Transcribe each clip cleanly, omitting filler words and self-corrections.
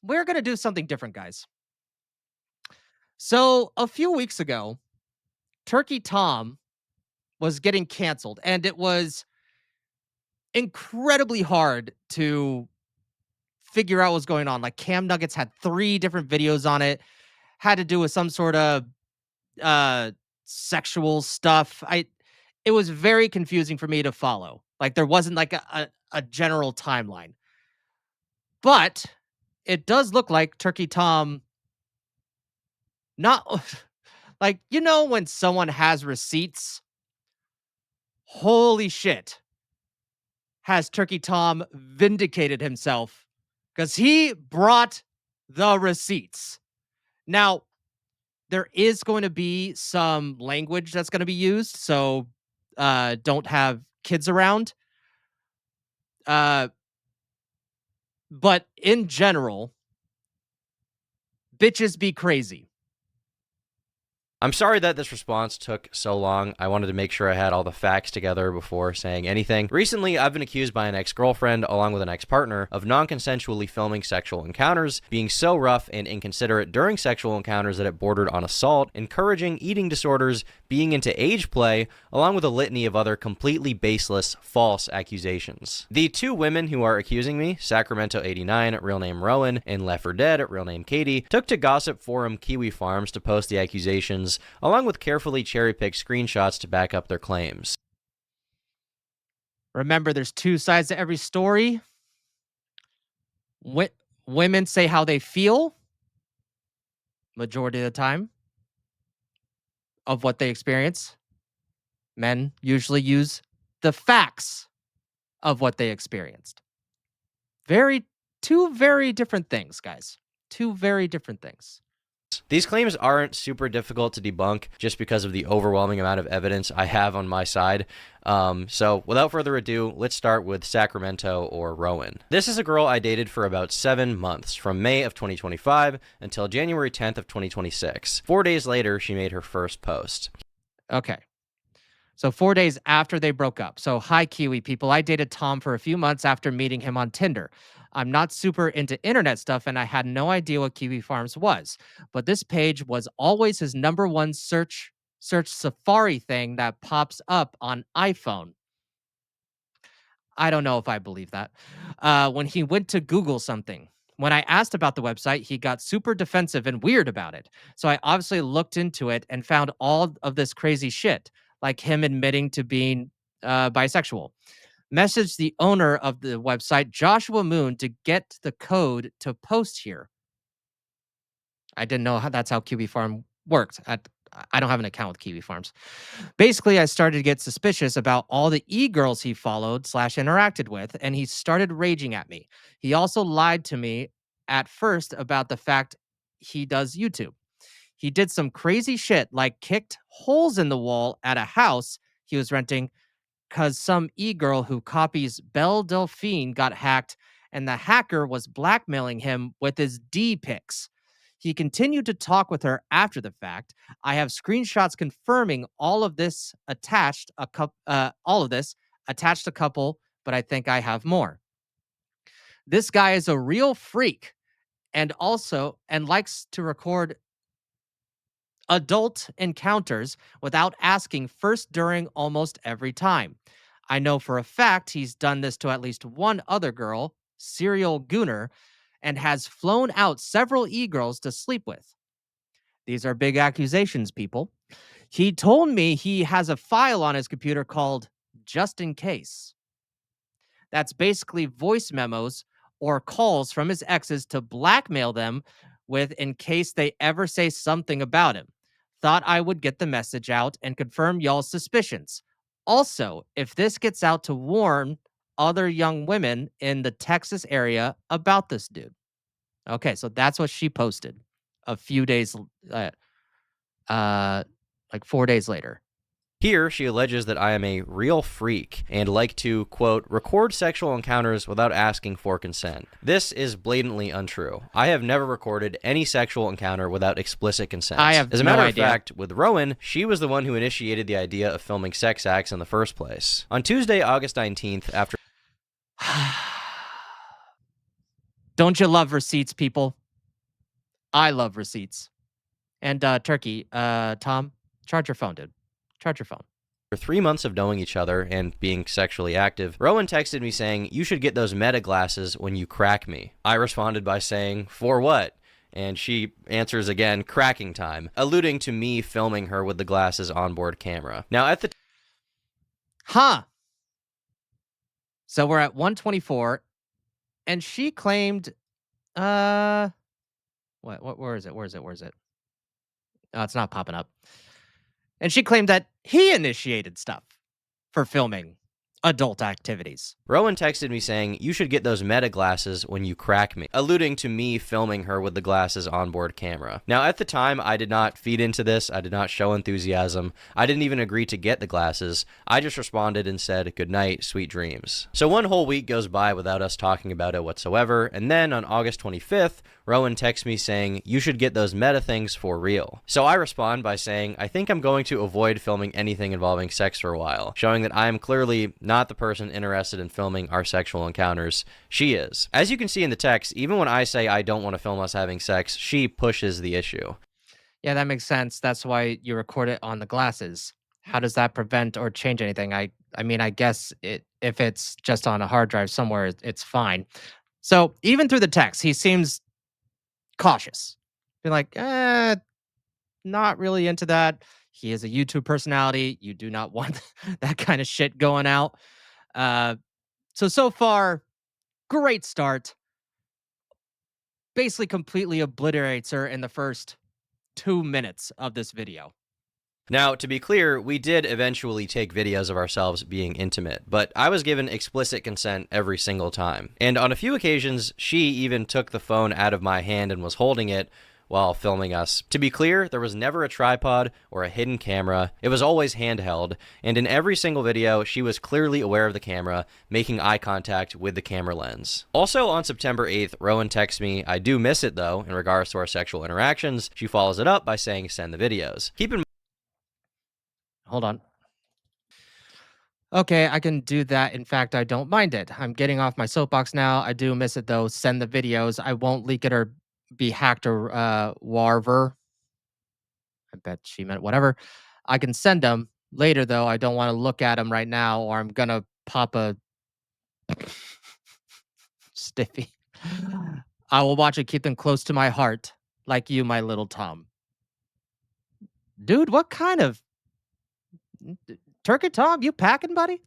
we're going to do something different, guys. So, a few weeks ago, Turkey Tom was getting canceled, and it was incredibly hard to figure out what's going on. Like, Cam Nuggets had 3 different videos on it, had to do with some sort of uh sexual stuff. It was very confusing for me to follow. Like, there wasn't like a general timeline. But it does look like Turkey Tom not like, when someone has receipts, holy shit, has Turkey Tom vindicated himself because he brought the receipts. Now, there is going to be some language that's going to be used, so don't have kids around. Uh, but in general, bitches be crazy. I'm sorry that this response took so long. I wanted to make sure I had all the facts together before saying anything. Recently, I've been accused by an ex-girlfriend, along with an ex-partner, of non-consensually filming sexual encounters, being so rough and inconsiderate during sexual encounters that it bordered on assault, encouraging eating disorders, being into age play, along with a litany of other completely baseless, false accusations. The 2 women who are accusing me, Sacramento89, real name Rowan, and Left 4 Dead, real name Katie, took to gossip forum Kiwi Farms to post the accusations, along with carefully cherry-picked screenshots to back up their claims. Remember, there's 2 sides to every story. Women say how they feel majority of the time of what they experience. Men usually use the facts of what they experienced. Very 2 very different things, guys. 2 very different things. These claims aren't super difficult to debunk just because of the overwhelming amount of evidence I have on my side. So without further ado, let's start with Sacramento or Rowan. This is a girl I dated for about 7 months, from May of 2025 until January 10th of 2026. 4 days later, she made her first post. Okay. So 4 days after they broke up. So, hi, Kiwi people. I dated Tom for a few months after meeting him on Tinder. I'm not super into internet stuff and I had no idea what Kiwi Farms was. But this page was always his number one search Safari thing that pops up on iPhone. I don't know if I believe that. When he went to Google something. When I asked about the website, he got super defensive and weird about it. So I obviously looked into it and found all of this crazy shit, like him admitting to being bisexual. Messaged the owner of the website, Joshua Moon, to get the code to post here. I didn't know how that's how Kiwi Farm worked. I don't have an account with Kiwi Farms. Basically, I started to get suspicious about all the e-girls he followed / interacted with, and he started raging at me. He also lied to me at first about the fact he does YouTube. He did some crazy shit like kicked holes in the wall at a house he was renting because some e-girl who copies Belle Delphine got hacked and the hacker was blackmailing him with his D pics. He continued to talk with her after the fact. I have screenshots confirming all of this attached a couple, but I think I have more. This guy is a real freak and likes to record adult encounters without asking first during almost every time. I know for a fact he's done this to at least one other girl, serial gooner, and has flown out several e-girls to sleep with. These are big accusations, people. He told me he has a file on his computer called Just in Case. That's basically voice memos or calls from his exes to blackmail them with in case they ever say something about him. Thought I would get the message out and confirm y'all's suspicions. Also, if this gets out, to warn other young women in the Texas area about this dude. Okay, so that's what she posted a few days, like 4 days later. Here, she alleges that I am a real freak and like to, quote, record sexual encounters without asking for consent. This is blatantly untrue. I have never recorded any sexual encounter without explicit consent. I have As a no matter idea. of fact, with Rowan, she was the one who initiated the idea of filming sex acts in the first place. On Tuesday, August 19th, after Don't you love receipts, people? I love receipts. And Turkey, Tom, charge your phone, dude. Charge your phone. After 3 months of knowing each other and being sexually active, Rowan texted me saying, "You should get those meta glasses when you crack me." I responded by saying, "For what?" And she answers again, "Cracking time," alluding to me filming her with the glasses onboard camera. Now, at the Huh. So we're at 124, and she claimed, uh, what, where is it? Where is it? Where is it? Oh, it's not popping up. And she claimed that he initiated stuff for filming adult activities. Rowan texted me saying, "You should get those meta glasses when you crack me," alluding to me filming her with the glasses onboard camera. Now, at the time, I did not feed into this. I did not show enthusiasm. I didn't even agree to get the glasses. I just responded and said, "Good night, sweet dreams." So 1 whole week goes by without us talking about it whatsoever. And then on August 25th, Rowan texts me saying, "You should get those meta things for real." So I respond by saying, "I think I'm going to avoid filming anything involving sex for a while," showing that I am clearly not the person interested in filming our sexual encounters. She is. As you can see in the text, even when I say I don't want to film us having sex, she pushes the issue. Yeah, that makes sense. That's why you record it on the glasses. How does that prevent or change anything? I mean, I guess if it's just on a hard drive somewhere, it's fine. So even through the text, he seems cautious. Be like, not really into that. He is a YouTube personality. You do not want that kind of shit going out. Uh, so far, great start. Basically, completely obliterates her in the first 2 minutes of this video. Now, to be clear, we did eventually take videos of ourselves being intimate, but I was given explicit consent every single time. And on a few occasions, she even took the phone out of my hand and was holding it while filming us. To be clear, there was never a tripod or a hidden camera. It was always handheld, and in every single video, she was clearly aware of the camera, making eye contact with the camera lens. Also, on September 8th, Rowan texts me, "I do miss it though," in regards to our sexual interactions. She follows it up by saying, "Send the videos." Keep in Hold on. Okay, I can do that. In fact, I don't mind it. I'm getting off my soapbox now. I do miss it though. Send the videos. I won't leak it or be hacked or whatever. I bet she meant whatever. I can send them later though. I don't want to look at them right now, or I'm gonna pop a stiffy. I will watch and keep them close to my heart, like you, my little Tom. Dude, what kind of turkey Tom? You packing, buddy?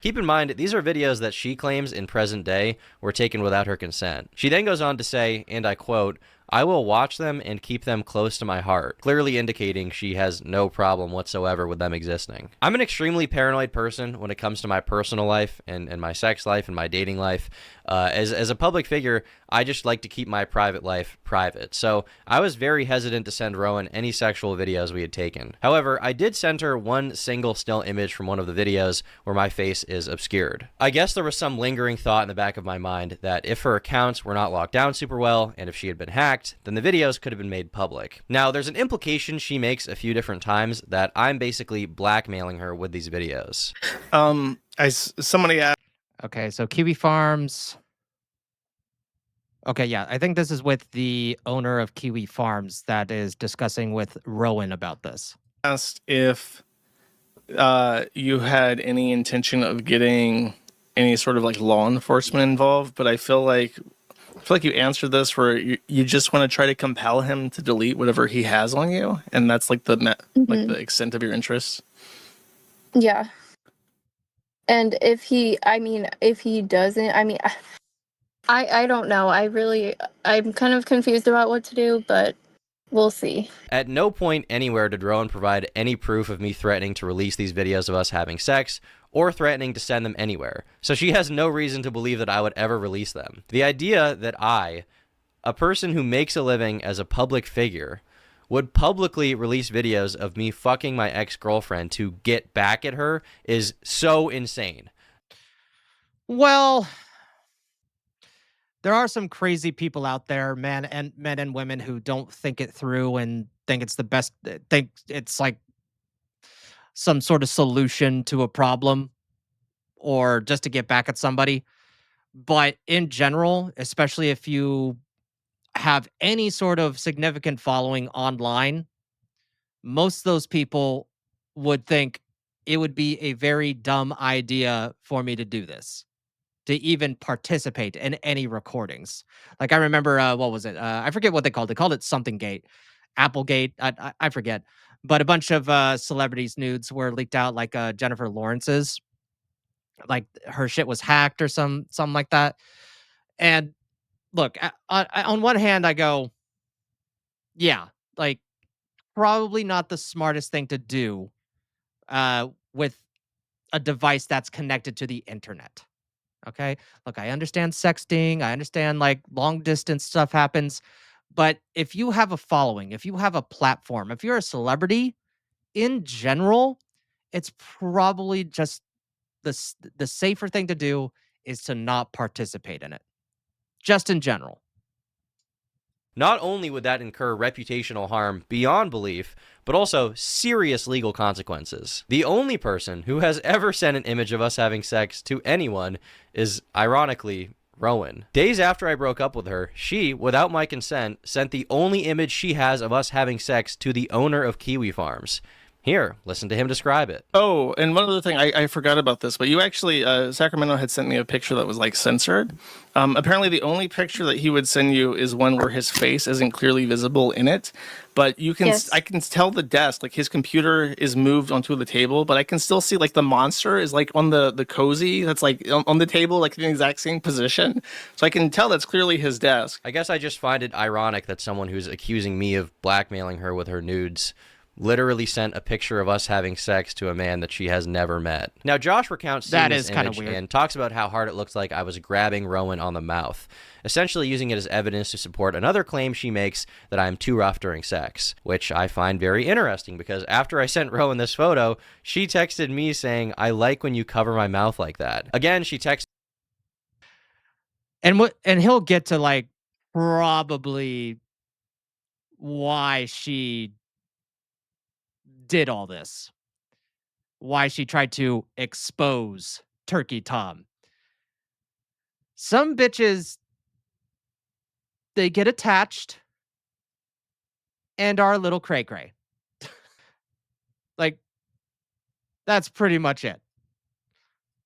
Keep in mind, these are videos that she claims in present day were taken without her consent. She then goes on to say, and I quote, "I will watch them and keep them close to my heart," clearly indicating she has no problem whatsoever with them existing. I'm an extremely paranoid person when it comes to my personal life and my sex life and my dating life. As a public figure, I just like to keep my private life private. So I was very hesitant to send Rowan any sexual videos we had taken. However, I did send her one single still image from one of the videos where my face is obscured. I guess there was some lingering thought in the back of my mind that if her accounts were not locked down super well, and if she had been hacked, then the videos could have been made public. Now, there's an implication she makes a few different times that I'm basically blackmailing her with these videos. Somebody asked. Okay, so Kiwi Farms. Okay, yeah, I think this is with the owner of Kiwi Farms that is discussing with Rowan about this. Asked if you had any intention of getting any sort of like law enforcement involved, but I feel like you answered this where you just want to try to compel him to delete whatever he has on you, and that's like the like the extent of your interest. Yeah. And if he doesn't, I don't know. I'm kind of confused about what to do, but we'll see. At no point anywhere did Rowan provide any proof of me threatening to release these videos of us having sex or threatening to send them anywhere. So she has no reason to believe that I would ever release them. The idea that I, a person who makes a living as a public figure, would publicly release videos of me fucking my ex-girlfriend to get back at her is so insane. Well, there are some crazy people out there, men and women, who don't think it through and think it's the best, think it's like some sort of solution to a problem or just to get back at somebody. But in general, especially if you have any sort of significant following online, most of those people would think it would be a very dumb idea for me to do this, to even participate in any recordings. Like I remember, what was it? I forget what they called it. They called it something gate, Applegate. I forget. But a bunch of celebrities' nudes were leaked out, like Jennifer Lawrence's, like her shit was hacked or something like that. And look, on one hand, I go, yeah, like probably not the smartest thing to do with a device that's connected to the internet. Okay. Look, I understand sexting. I understand like long distance stuff happens. But if you have a following, if you have a platform, if you're a celebrity in general, it's probably just the safer thing to do is to not participate in it, just in general. Not only would that incur reputational harm beyond belief, but also serious legal consequences. The only person who has ever sent an image of us having sex to anyone is, ironically, Rowan. Days after I broke up with her, she, without my consent, sent the only image she has of us having sex to the owner of Kiwi Farms. Here, listen to him describe it. Oh, and one other thing, I forgot about this, but you actually, Sacramento had sent me a picture that was like censored. Apparently, the only picture that he would send you is one where his face isn't clearly visible in it. But you can, Yes. I can tell the desk, like his computer is moved onto the table, but I can still see like the monster is like on the cozy that's like on the table, like in the exact same position. So I can tell that's clearly his desk. I guess I just find it ironic that someone who's accusing me of blackmailing her with her nudes literally sent a picture of us having sex to a man that she has never met. Now, Josh recounts seeing That this is kinda image weird. and talks about how hard it looks like I was grabbing Rowan on the mouth, essentially using it as evidence to support another claim she makes that I'm too rough during sex, which I find very interesting because after I sent Rowan this photo, she texted me saying, "I like when you cover my mouth like that." Again, she texted And he'll get to like probably why she did all this, why she tried to expose Turkey Tom. Some bitches, they get attached and are a little cray cray. Like, that's pretty much it.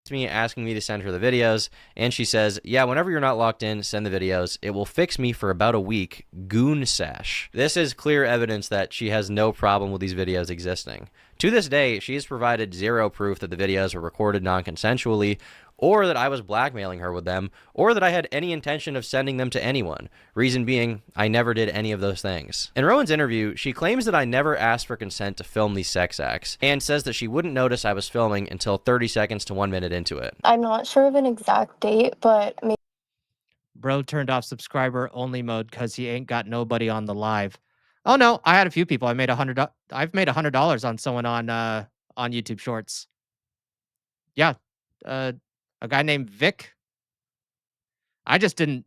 me asking me to send her the videos, and she says, "Yeah, whenever you're not locked in, send the videos. It will fix me for about a week. Goon sash." This is clear evidence that she has no problem with these videos existing. To this day, she has provided zero proof that the videos were recorded non-consensually, or that I was blackmailing her with them, or that I had any intention of sending them to anyone. Reason being, I never did any of those things. In Rowan's interview, she claims that I never asked for consent to film these sex acts, and says that she wouldn't notice I was filming until 30 seconds to 1 minute into it. I'm not sure of an exact date, but maybe Bro turned off subscriber only mode because he ain't got nobody on the live. Oh no, I had a few people. I've made $100 on someone on YouTube Shorts. Yeah, uh, a guy named Vic. I just didn't.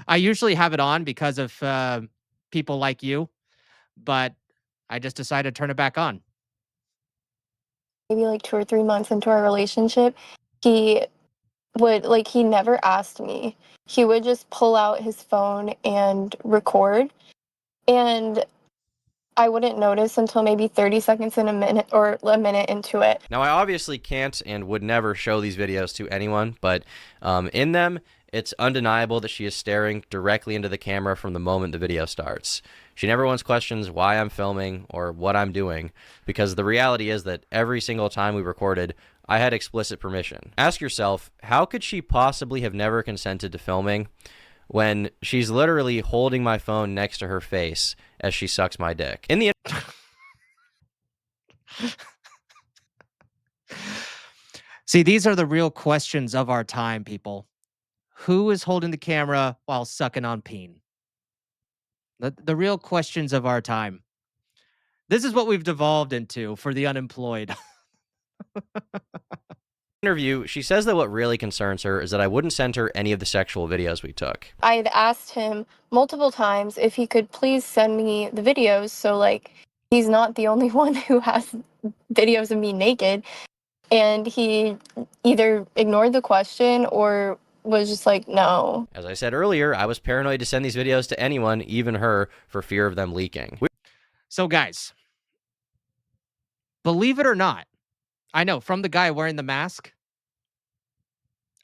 I usually have it on because of people like you, but I just decided to turn it back on. like 2 or 3 months into our relationship, he he never asked me. He would just pull out his phone and record, and I wouldn't notice until maybe 30 seconds in a minute or a minute into it. Now, I obviously can't and would never show these videos to anyone, but in them, it's undeniable that she is staring directly into the camera from the moment the video starts. She never once questions why I'm filming or what I'm doing, because the reality is that every single time we recorded, I had explicit permission. Ask yourself, how could she possibly have never consented to filming when she's literally holding my phone next to her face as she sucks my dick? In the See, these are the real questions of our time, people. Who is holding the camera while sucking on peen? The real questions of our time. This is what we've devolved into for the unemployed. interview, she says that what really concerns her is that I wouldn't send her any of the sexual videos we took. I had asked him multiple times if he could please send me the videos so he's not the only one who has videos of me naked. And he either ignored the question or was just like, no. As I said earlier, I was paranoid to send these videos to anyone, even her, for fear of them leaking. So, guys, believe it or not, I know from the guy wearing the mask,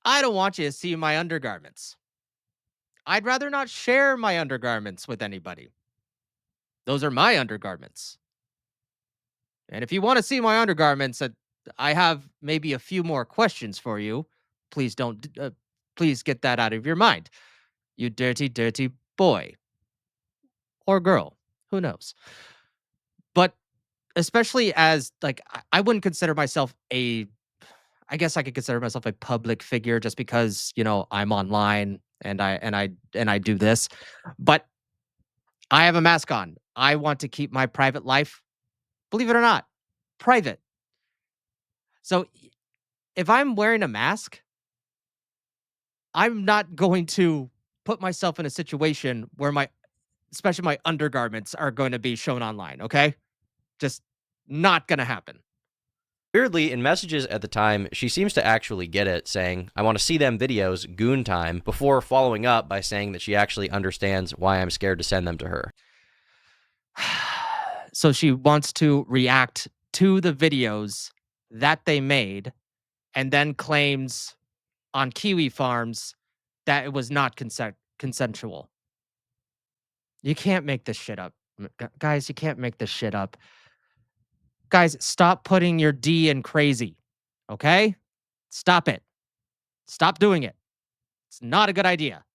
I don't want you to see my undergarments. I'd rather not share my undergarments with anybody. Those are my undergarments. And if you want to see my undergarments, I have maybe a few more questions for you. Please don't, please get that out of your mind. You dirty, dirty boy or girl. Who knows? But especially as like, I wouldn't consider myself I guess I could consider myself a public figure just because, I'm online and I do this. But I have a mask on. I want to keep my private life, believe it or not, private. So if I'm wearing a mask, I'm not going to put myself in a situation where especially my undergarments are going to be shown online, okay? Just not going to happen. Weirdly, in messages at the time, she seems to actually get it, saying, I want to see them videos, goon time, before following up by saying that she actually understands why I'm scared to send them to her. So she wants to react to the videos that they made and then claims on Kiwi Farms that it was not consensual. You can't make this shit up. Guys, you can't make this shit up. Guys, stop putting your D in crazy. Okay? Stop it. Stop doing it. It's not a good idea.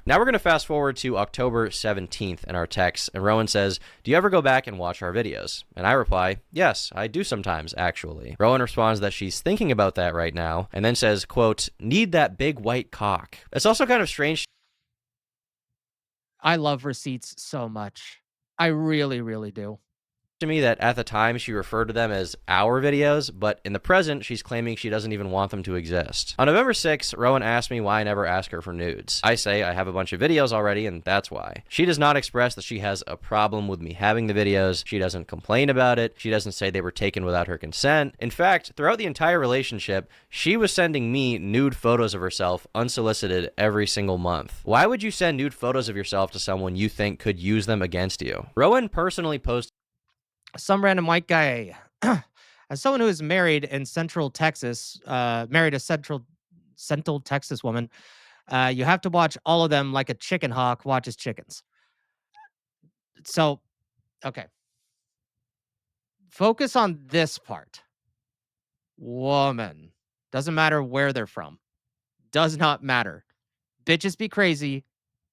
Now we're going to fast forward to October 17th in our text, and Rowan says, do you ever go back and watch our videos? And I reply, yes, I do sometimes, actually. Rowan responds that she's thinking about that right now, and then says, quote, need that big white cock. It's also kind of strange I love receipts so much. I really, really do. to me that at the time she referred to them as our videos, but in the present she's claiming she doesn't even want them to exist. On November 6th, Rowan asked me why I never ask her for nudes. I say I have a bunch of videos already and that's why. She does not express that she has a problem with me having the videos. She doesn't complain about it. She doesn't say they were taken without her consent. In fact, throughout the entire relationship, she was sending me nude photos of herself unsolicited every single month. Why would you send nude photos of yourself to someone you think could use them against you? Rowan personally posted Some random white guy. As someone who is married in Central Texas, married a Central Texas woman, you have to watch all of them like a chicken hawk watches chickens. So, okay. Focus on this part. Woman. Doesn't matter where they're from. Does not matter. Bitches be crazy.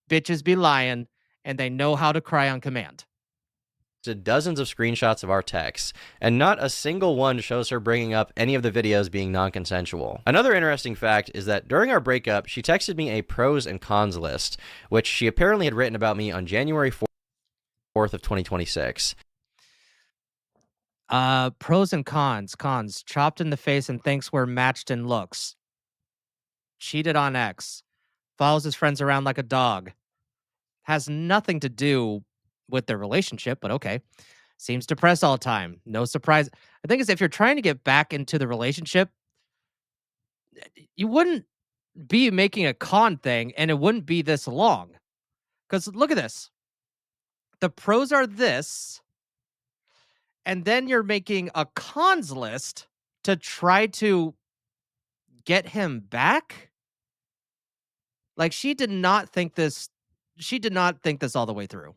Bitches be lying. And they know how to cry on command. Dozens of screenshots of our texts, and not a single one shows her bringing up any of the videos being non-consensual. Another interesting fact is that during our breakup, she texted me a pros and cons list, which she apparently had written about me on January 4th of 2026. Pros and cons. Cons. Chopped in the face and thinks we're matched in looks. Cheated on ex. Follows his friends around like a dog. Has nothing to do with their relationship, but okay. Seems depressed all the time. No surprise. The thing is, if you're trying to get back into the relationship, you wouldn't be making a con thing and it wouldn't be this long. Because look at this. The pros are this, and then you're making a cons list to try to get him back. Like she did not think this all the way through.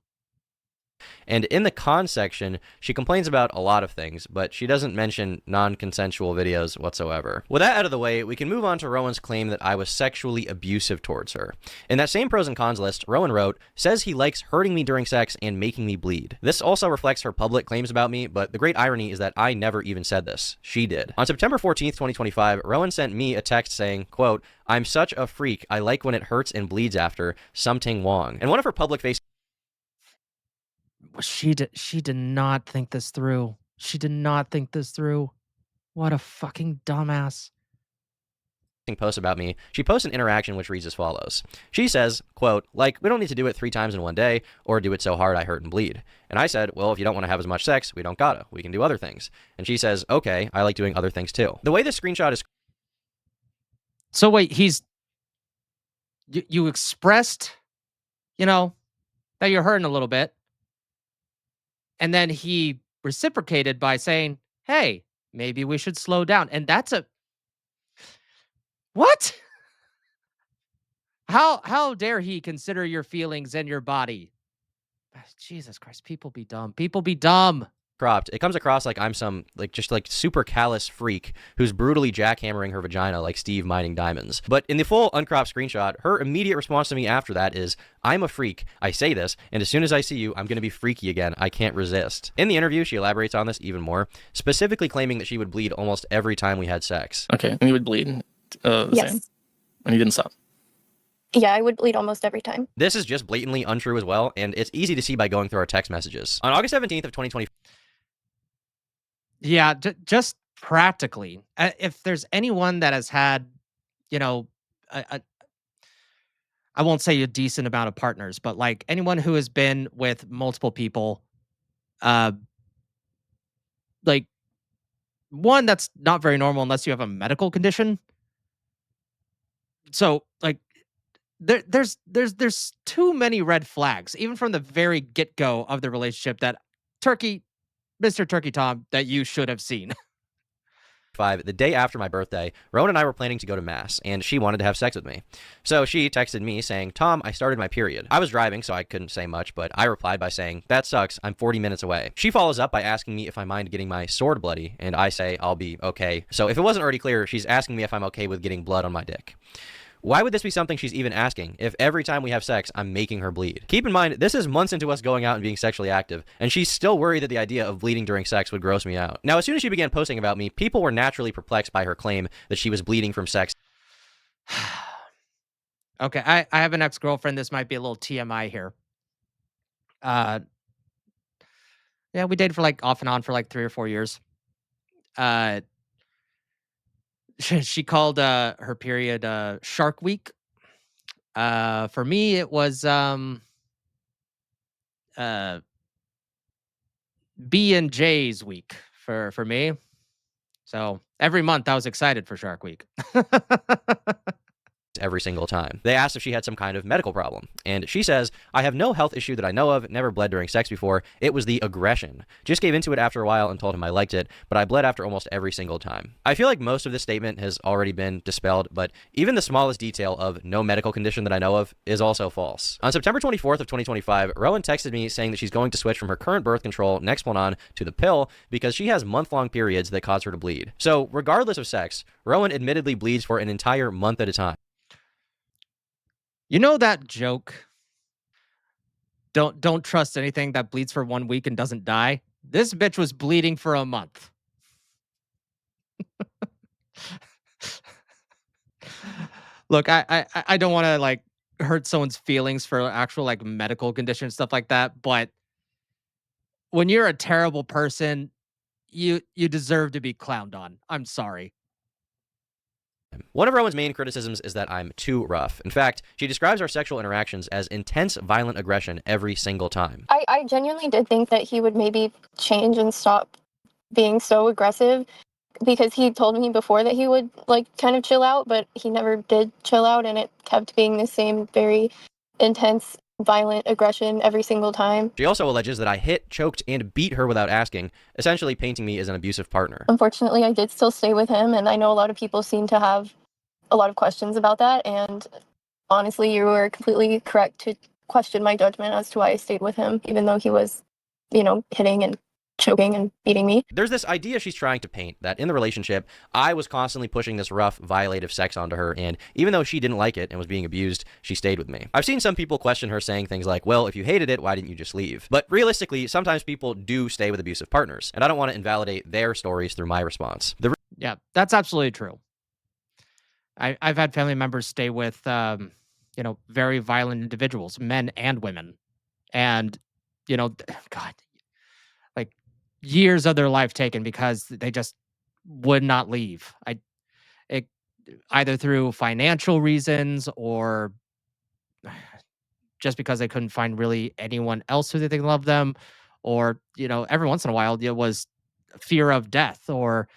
And in the con section, she complains about a lot of things, but she doesn't mention non-consensual videos whatsoever. With that out of the way, we can move on to Rowan's claim that I was sexually abusive towards her. In that same pros and cons list, Rowan wrote, says he likes hurting me during sex and making me bleed. This also reflects her public claims about me, but the great irony is that I never even said this. She did. On September 14th, 2025, Rowan sent me a text saying, quote, I'm such a freak. I like when it hurts and bleeds after. Something Wong. And one of her public face She did not think this through. She did not think this through. What a fucking dumbass. posts about me, she posts an interaction which reads as follows. She says, quote, like, we don't need to do it 3 times in one day or do it so hard I hurt and bleed. And I said, well, if you don't want to have as much sex, we don't gotta. We can do other things. And she says, okay, I like doing other things too. The way this screenshot is So wait, he's you expressed, you know, that you're hurting a little bit, and then he reciprocated by saying, "Hey, maybe we should slow down." And that's a what? How dare he consider your feelings and your body? Jesus Christ, people be dumb. People be dumb. Cropped, it comes across like I'm some just super callous freak who's brutally jackhammering her vagina like Steve mining diamonds. But in the full uncropped screenshot, her immediate response to me after that is, "I'm a freak. I say this, and as soon as I see you, I'm going to be freaky again. I can't resist." In the interview, she elaborates on this even more, specifically claiming that she would bleed almost every time we had sex. Okay, and you would bleed the same, Yes. and you didn't stop. Yeah, I would bleed almost every time. This is just blatantly untrue as well, and it's easy to see by going through our text messages. On August 17th of 2020, Yeah, just practically. If there's anyone that has had, you know, I won't say a decent amount of partners, but like anyone who has been with multiple people, uh, like one that's not very normal unless you have a medical condition. So like there's too many red flags, even from the very get go of the relationship that Turkey, Mr. Turkey Tom, that you should have seen. the day after my birthday, Rowan and I were planning to go to mass, and she wanted to have sex with me. So she texted me saying, "Tom, I started my period." I was driving, so I couldn't say much, but I replied by saying, "That sucks. I'm 40 minutes away." She follows up by asking me if I mind getting my sword bloody, and I say I'll be okay. So if it wasn't already clear, she's asking me if I'm okay with getting blood on my dick. Why would this be something she's even asking if every time we have sex, I'm making her bleed? Keep in mind, this is months into us going out and being sexually active, and she's still worried that the idea of bleeding during sex would gross me out. Now, as soon as she began posting about me, people were naturally perplexed by her claim that she was bleeding from sex. Okay, I have an ex girlfriend. This might be a little TMI here. Uh, yeah, we dated for like off and on for like 3 or 4 years. Uh, she called her period Shark Week. For me, it was uh B and J's week for me. So every month I was excited for Shark Week. Every single time. They asked if she had some kind of medical problem, and she says, "I have no health issue that I know of, never bled during sex before. It was the aggression. Just gave into it after a while and told him I liked it, but I bled after almost every single time." I feel like most of this statement has already been dispelled, but even the smallest detail of no medical condition that I know of is also false. On September 24th of 2025, Rowan texted me saying that she's going to switch from her current birth control, Nexplanon, to the pill because she has month-long periods that cause her to bleed. So regardless of sex, Rowan admittedly bleeds for an entire month at a time. You know that joke? Don't trust anything that bleeds for 1 week and doesn't die. This bitch was bleeding for a month. Look, I don't want to like hurt someone's feelings for actual like medical conditions stuff like that, but when you're a terrible person, you deserve to be clowned on. I'm sorry. One of Rowan's main criticisms is that I'm too rough. In fact, she describes our sexual interactions as intense, violent aggression every single time. I genuinely did think that he would maybe change and stop being so aggressive because he told me before that he would like kind of chill out, but he never did chill out, and it kept being the same very intense, violent aggression every single time. She also alleges that I hit, choked, and beat her without asking, essentially painting me as an abusive partner. Unfortunately, I did still stay with him, and I know a lot of people seem to have a lot of questions about that, and honestly, you were completely correct to question my judgment as to why I stayed with him, even though he was, hitting and choking and beating me. There's this idea she's trying to paint that in the relationship, I was constantly pushing this rough, violative sex onto her, and even though she didn't like it and was being abused, she stayed with me. I've seen some people question her saying things like, "Well, if you hated it, why didn't you just leave?" But realistically, sometimes people do stay with abusive partners, and I don't want to invalidate their stories through my response. Yeah, that's absolutely true. I've had family members stay with very violent individuals, men and women. And, God, like years of their life taken because they just would not leave. It, either through financial reasons or just because they couldn't find really anyone else who they think loved them, or every once in a while it was fear of death or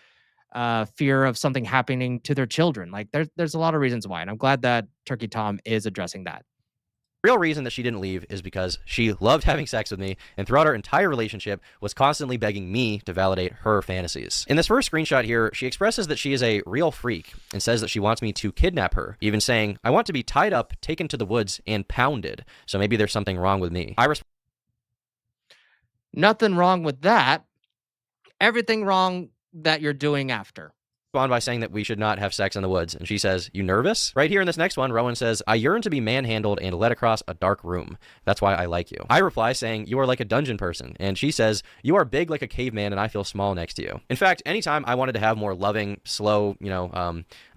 fear of something happening to their children. Like there's a lot of reasons why, and I'm glad that Turkey Tom is addressing that. Real reason that she didn't leave is because she loved having sex with me, and throughout our entire relationship was constantly begging me to validate her fantasies. In this first screenshot here, she expresses that she is a real freak and says that she wants me to kidnap her, even saying, "I want to be tied up, taken to the woods, and pounded, so maybe there's something wrong with me." I Nothing wrong with that. Everything wrong that you're doing after. respond by saying that we should not have sex in the woods, and she says, "You nervous?" Right here in this next one, Rowan says, "I yearn to be manhandled and led across a dark room. That's why I like you." I reply saying, "You are like a dungeon person," and she says, "You are big like a caveman and I feel small next to you." In fact, anytime I wanted to have more loving, slow,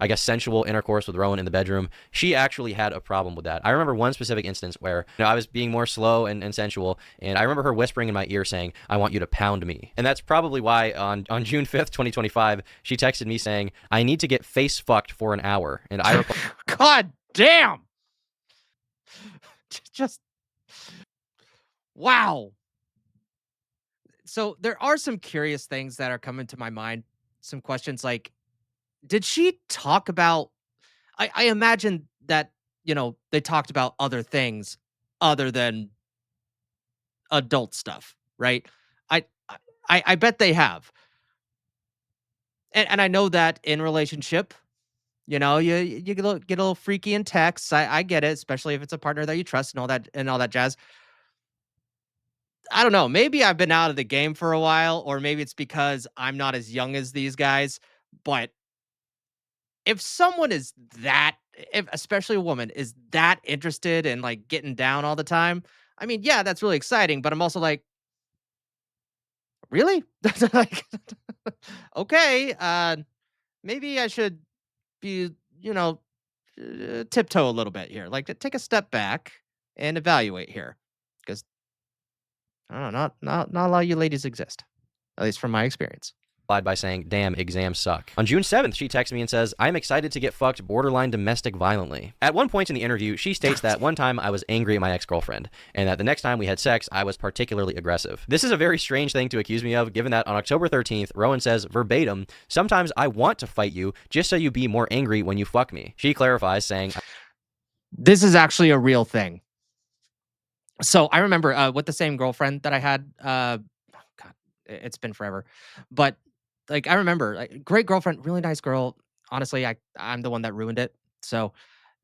I guess sensual intercourse with Rowan in the bedroom, she actually had a problem with that. I remember one specific instance where I was being more slow and sensual, and I remember her whispering in my ear saying, "I want you to pound me." And that's probably why on June 5th, 2025, she texted me saying, "I need to get face fucked for an hour." And I replied, God damn. Just wow. So there are some curious things that are coming to my mind. Some questions like, did she talk about? I imagine that they talked about other things other than adult stuff, right? I I bet they have, and I know that in relationship, you get a little freaky in texts. I get it, especially if it's a partner that you trust and all that jazz. I don't know. Maybe I've been out of the game for a while, or maybe it's because I'm not as young as these guys. But if someone is that, if especially a woman is that interested in like getting down all the time, I mean, yeah, that's really exciting. But I'm also like, really? Like, okay, maybe I should be, tiptoe a little bit here. Like, to take a step back and evaluate here, because I don't know, not a lot of you ladies exist, at least from my experience. by saying, "Damn, exams suck." On June 7th, she texts me and says, "I'm excited to get fucked borderline domestic violently." At one point in the interview, she states that one time I was angry at my ex-girlfriend, and that the next time we had sex, I was particularly aggressive. This is a very strange thing to accuse me of, given that on October 13th, Rowan says verbatim, "Sometimes I want to fight you just so you be more angry when you fuck me." She clarifies saying, This is actually a real thing. So I remember with the same girlfriend that I had. God, it's been forever, but like I remember, like, great girlfriend, really nice girl. Honestly, I'm the one that ruined it. So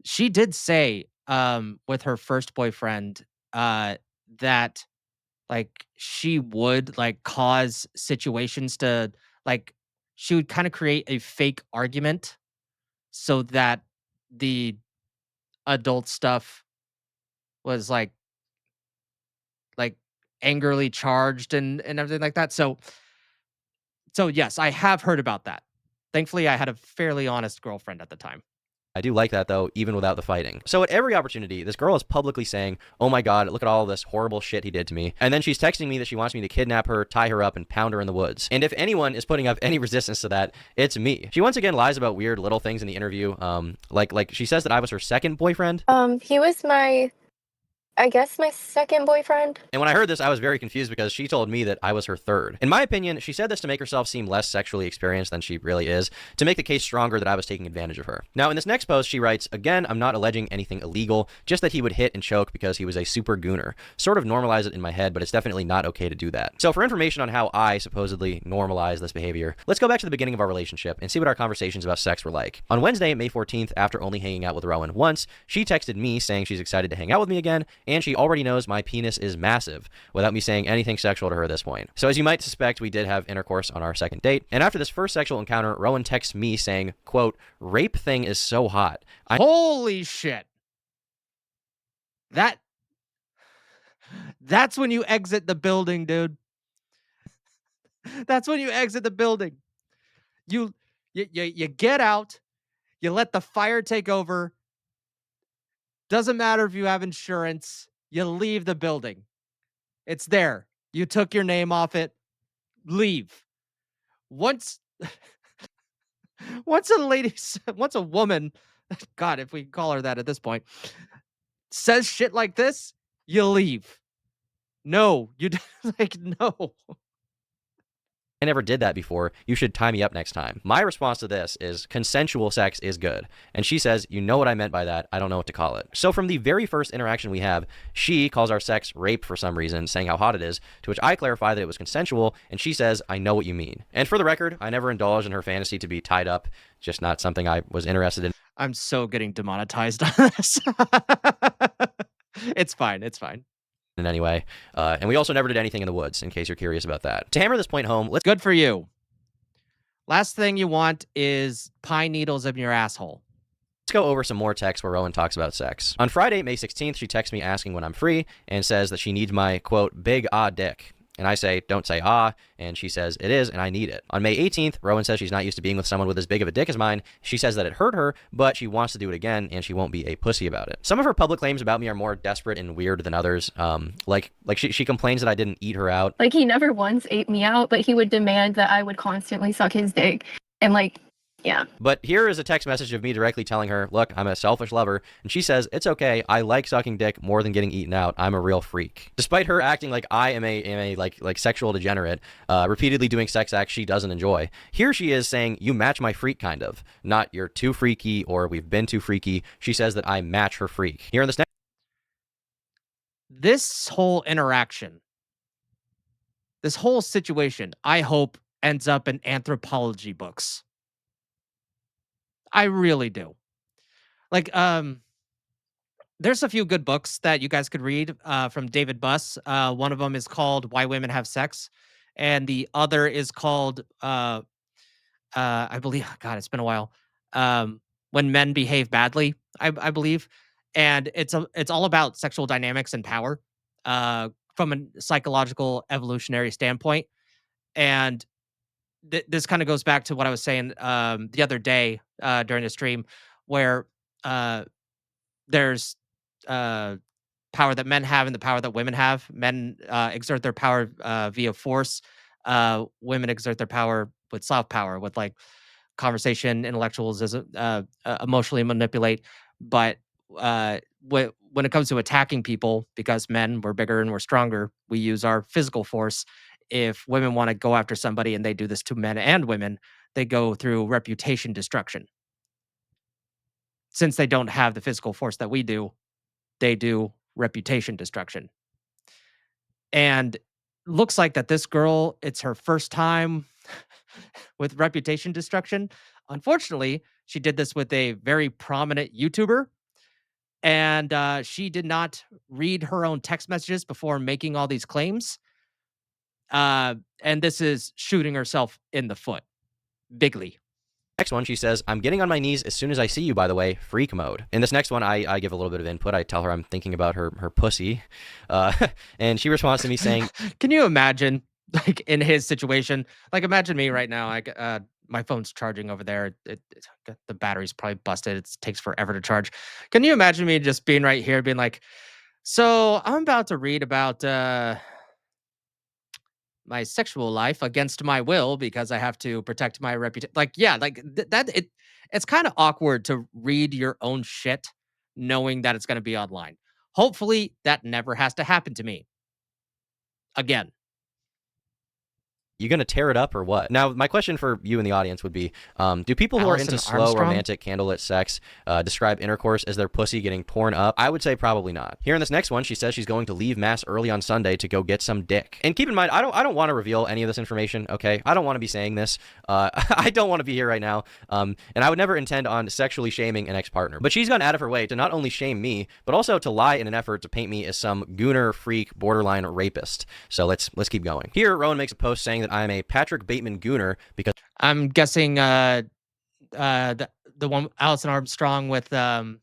she did say with her first boyfriend that like she would like cause situations to like she would kind of create a fake argument so that the adult stuff was like angrily charged and everything like that. So yes, I have heard about that. Thankfully, I had a fairly honest girlfriend at the time. "I do like that though, even without the fighting." So at every opportunity, this girl is publicly saying, "Oh my god, look at all this horrible shit he did to me." And then she's texting me that she wants me to kidnap her, tie her up, and pound her in the woods. And if anyone is putting up any resistance to that, it's me. She once again lies about weird little things in the interview. Like she says that I was her second boyfriend. He was I guess my second boyfriend. And when I heard this, I was very confused because she told me that I was her third. In my opinion, she said this to make herself seem less sexually experienced than she really is, to make the case stronger that I was taking advantage of her. Now, in this next post, she writes, "Again, I'm not alleging anything illegal, just that he would hit and choke because he was a super gooner. Sort of normalize it in my head, but it's definitely not okay to do that." So for information on how I supposedly normalize this behavior, let's go back to the beginning of our relationship and see what our conversations about sex were like. On Wednesday, May 14th, after only hanging out with Rowan once, she texted me saying she's excited to hang out with me again, and she already knows my penis is massive, without me saying anything sexual to her at this point. So as you might suspect, we did have intercourse on our second date, and after this first sexual encounter, Rowan texts me saying, quote, "Rape thing is so hot." Holy shit. That's when you exit the building, dude. That's when you exit the building. You get out, you let the fire take over. Doesn't matter if you have insurance, you leave the building. It's there. You took your name off it. Leave. Once once a lady once a woman, God, if we can call her that at this point, says shit like this, you leave. No, you like no. I never did that before. You should tie me up next time. My response to this is consensual sex is good. And she says, you know what I meant by that. I don't know what to call it. So from the very first interaction we have, she calls our sex rape for some reason, saying how hot it is, to which I clarify that it was consensual, and she says, I know what you mean. And for the record, I never indulged in her fantasy to be tied up, just not something I was interested in. I'm so getting demonetized on this. It's fine. It's fine. In any way. And we also never did anything in the woods, in case you're curious about that. To hammer this point home, let's Good for you. Last thing you want is pine needles in your asshole. go over some more texts where Rowan talks about sex. On Friday, May 16th, she texts me asking when I'm free and says that she needs my, quote, big dick. And I say, don't say and she says, it is, and I need it. On May 18th, Rowan says she's not used to being with someone with as big of a dick as mine. She says that it hurt her, but she wants to do it again, and she won't be a pussy about it. Some of her public claims about me are more desperate and weird than others. Like she complains that I didn't eat her out. Like, he never once ate me out, but he would demand that I would constantly suck his dick. And, like, yeah. But here is a text message of me directly telling her, look, I'm a selfish lover. And she says, it's okay. I like sucking dick more than getting eaten out. I'm a real freak. Despite her acting like I am a sexual degenerate, repeatedly doing sex acts she doesn't enjoy. Here she is saying, you match my freak, kind of. Not you're too freaky or we've been too freaky. She says that I match her freak. Here in this next. This whole interaction, this whole situation, I hope ends up in anthropology books. I really do. Like, there's a few good books that you guys could read from David Buss. One of them is called Why Women Have Sex, and the other is called, I believe, God, it's been a while, When Men Behave Badly, I believe. And it's all about sexual dynamics and power from a psychological evolutionary standpoint. And this kind of goes back to what I was saying the other day during the stream, where there's power that men have and the power that women have. Men exert their power via force. Women exert their power with soft power, with like conversation, intellectuals, as emotionally manipulate. But when it comes to attacking people, because men, we're bigger and we're stronger, we use our physical force. If women want to go after somebody, and they do this to men and women, they go through reputation destruction. Since they don't have the physical force that we do, they do reputation destruction. And looks like that this girl, it's her first time with reputation destruction. Unfortunately, she did this with a very prominent YouTuber, and she did not read her own text messages before making all these claims. And this is shooting herself in the foot bigly. Next one, she says, I'm getting on my knees as soon as I see you, by the way, freak mode. In this next one, I give a little bit of input. I tell her I'm thinking about her pussy. And she responds to me saying, can you imagine, like, in his situation? Like, imagine me right now. My phone's charging over there. The battery's probably busted. It takes forever to charge. Can you imagine me just being right here, being like, so I'm about to read about my sexual life against my will because I have to protect my reputation. Like, yeah, like it's kind of awkward to read your own shit knowing that it's going to be online. Hopefully that never has to happen to me again. you gonna tear it up or what? Now, my question for you in the audience would be, do people who are into slow, romantic, candlelit sex describe intercourse as their pussy getting torn up? I would say probably not. Here in this next one, she says she's going to leave mass early on Sunday to go get some dick. And keep in mind, I don't want to reveal any of this information, okay? I don't want to be saying this. I don't want to be here right now. And I would never intend on sexually shaming an ex-partner. But she's gone out of her way to not only shame me, but also to lie in an effort to paint me as some gooner, freak, borderline rapist. So let's keep going. Here, Rowan makes a post saying that I'm a Patrick Bateman gooner because I'm guessing the one Alison Armstrong with Modern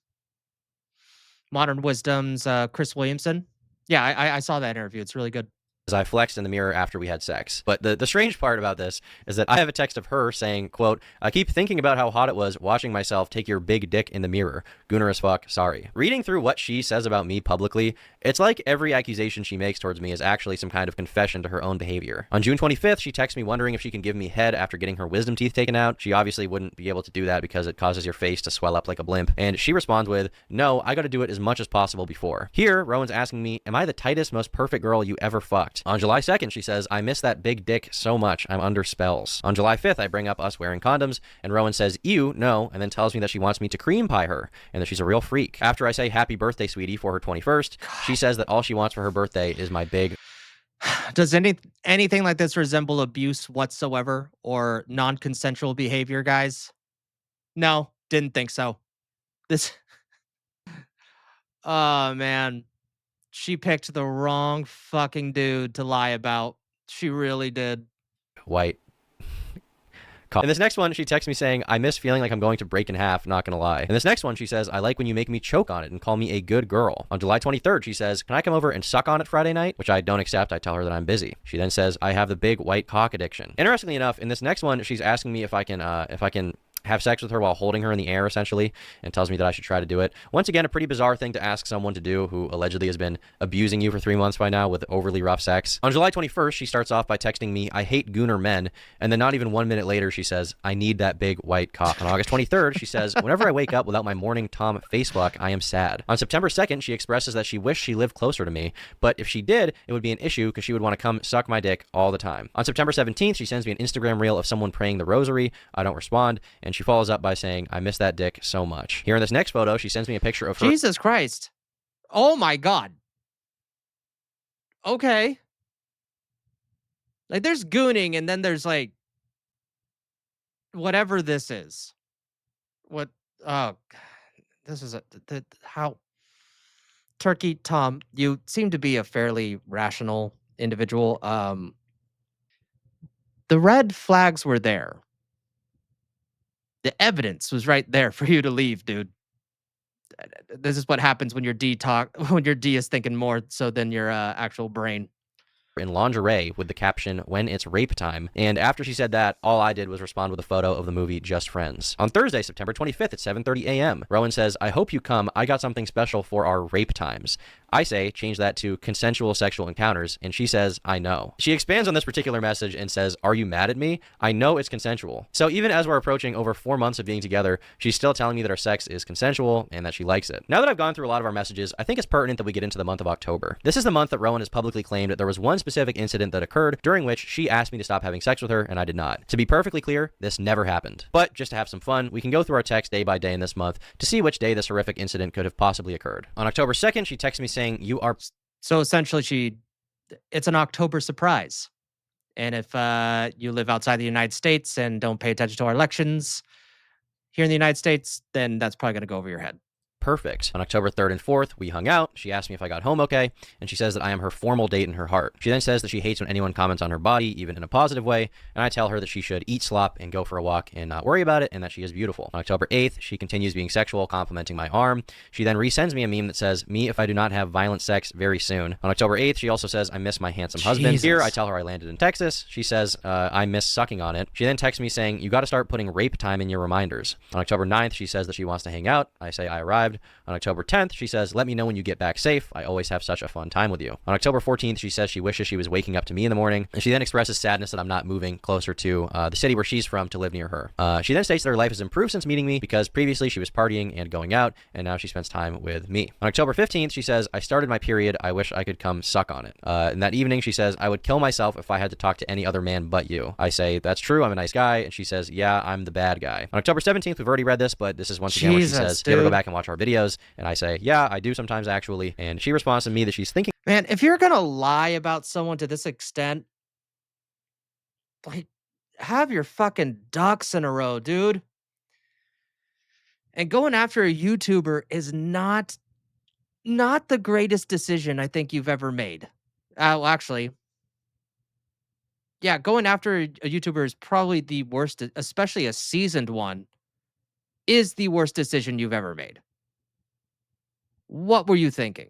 Wisdom's Chris Williamson. Yeah, I saw that interview. It's really good. I flexed in the mirror after we had sex. But the strange part about this is that I have a text of her saying, quote, I keep thinking about how hot it was watching myself take your big dick in the mirror. Gooner as fuck, sorry. Reading through what she says about me publicly, it's like every accusation she makes towards me is actually some kind of confession to her own behavior. On June 25th, she texts me wondering if she can give me head after getting her wisdom teeth taken out. She obviously wouldn't be able to do that because it causes your face to swell up like a blimp. And she responds with, no, I gotta do it as much as possible before. Here, Rowan's asking me, am I the tightest, most perfect girl you ever fucked? perfect. On July 2nd, she says, I miss that big dick so much. I'm under spells. On July 5th, I bring up us wearing condoms, and Rowan says, ew, no, and then tells me that she wants me to cream pie her, and that she's a real freak. After I say happy birthday, sweetie, for her 21st, she says that all she wants for her birthday is my big... Does anything like this resemble abuse whatsoever or non-consensual behavior, guys? No, didn't think so. This Oh man, she picked the wrong fucking dude to lie about. She really did. white. In this next one, she texts me saying, I miss feeling like I'm going to break in half, not gonna lie. In this next one, she says, I like when you make me choke on it and call me a good girl. On July 23rd, she says, can I come over and suck on it Friday night? Which I don't accept. I tell her that I'm busy. She then says, I have the big white cock addiction. Interestingly enough, in this next one, she's asking me if I can have sex with her while holding her in the air, essentially, and tells me that I should try to do it. Once again, a pretty bizarre thing to ask someone to do who allegedly has been abusing you for 3 months by now with overly rough sex. On July 21st, she starts off by texting me, I hate gooner men, and then not even 1 minute later, she says, I need that big white cock. On August 23rd, she says, whenever I wake up without my morning Tom face fuck, I am sad. On September 2nd, she expresses that she wished she lived closer to me, but if she did, it would be an issue because she would want to come suck my dick all the time. On September 17th, she sends me an Instagram reel of someone praying the rosary. I don't respond, and she follows up by saying, I miss that dick so much. Here in this next photo, she sends me a picture of her. Jesus Christ. Oh my God. Okay. Like there's gooning and then there's like whatever this is. What oh this is how Turkey Tom, you seem to be a fairly rational individual. The red flags were there. The evidence was right there for you to leave, dude. This is what happens when your when your D is thinking more so than your actual brain. In lingerie with the caption, when it's rape time. And after she said that, all I did was respond with a photo of the movie Just Friends. On Thursday, September 25th at 7:30 a.m., Rowan says, I hope you come. I got something special for our rape times. I say, change that to consensual sexual encounters, and she says, I know. She expands on this particular message and says, are you mad at me? I know it's consensual. So even as we're approaching over 4 months of being together, she's still telling me that our sex is consensual and that she likes it. Now that I've gone through a lot of our messages, I think it's pertinent that we get into the month of October. This is the month that Rowan has publicly claimed that there was one specific incident that occurred during which she asked me to stop having sex with her, and I did not. To be perfectly clear, this never happened. But just to have some fun, we can go through our text day by day in this month to see which day this horrific incident could have possibly occurred. On October 2nd, she texts me saying, you are... So essentially it's an October surprise. And if you live outside the United States and don't pay attention to our elections here in the United States, then that's probably going to go over your head. Perfect. On October 3rd and 4th, we hung out. She asked me if I got home okay, and she says that I am her formal date in her heart. She then says that she hates when anyone comments on her body, even in a positive way, and I tell her that she should eat slop and go for a walk and not worry about it, and that she is beautiful. On October 8th, she continues being sexual, complimenting my arm. She then resends me a meme that says, me if I do not have violent sex very soon. On October 8th, she also says, I miss my handsome husband. Here, I tell her I landed in Texas. She says, I miss sucking on it. She then texts me saying, you got to start putting rape time in your reminders. On October 9th, she says that she wants to hang out. I say I arrived. On October 10th, she says, let me know when you get back safe. I always have such a fun time with you. On October 14th, she says she wishes she was waking up to me in the morning. And she then expresses sadness that I'm not moving closer to the city where she's from to live near her. She then states that her life has improved since meeting me because previously she was partying and going out, and now she spends time with me. On October 15th, she says, I started my period. I wish I could come suck on it. And that evening, she says, I would kill myself if I had to talk to any other man but you. I say, that's true. I'm a nice guy. And she says, yeah, I'm the bad guy. On October 17th, we've already read this, but this is once again where she says, do you ever go back and watch our videos? And I say, yeah, I do sometimes actually. And she responds to me that she's thinking, man, if you're gonna lie about someone to this extent, like, have your fucking ducks in a row, dude. And going after a YouTuber is not the greatest decision I think you've ever made. Well, actually, yeah, going after a YouTuber is probably the worst, especially a seasoned one, is the worst decision you've ever made. What were you thinking?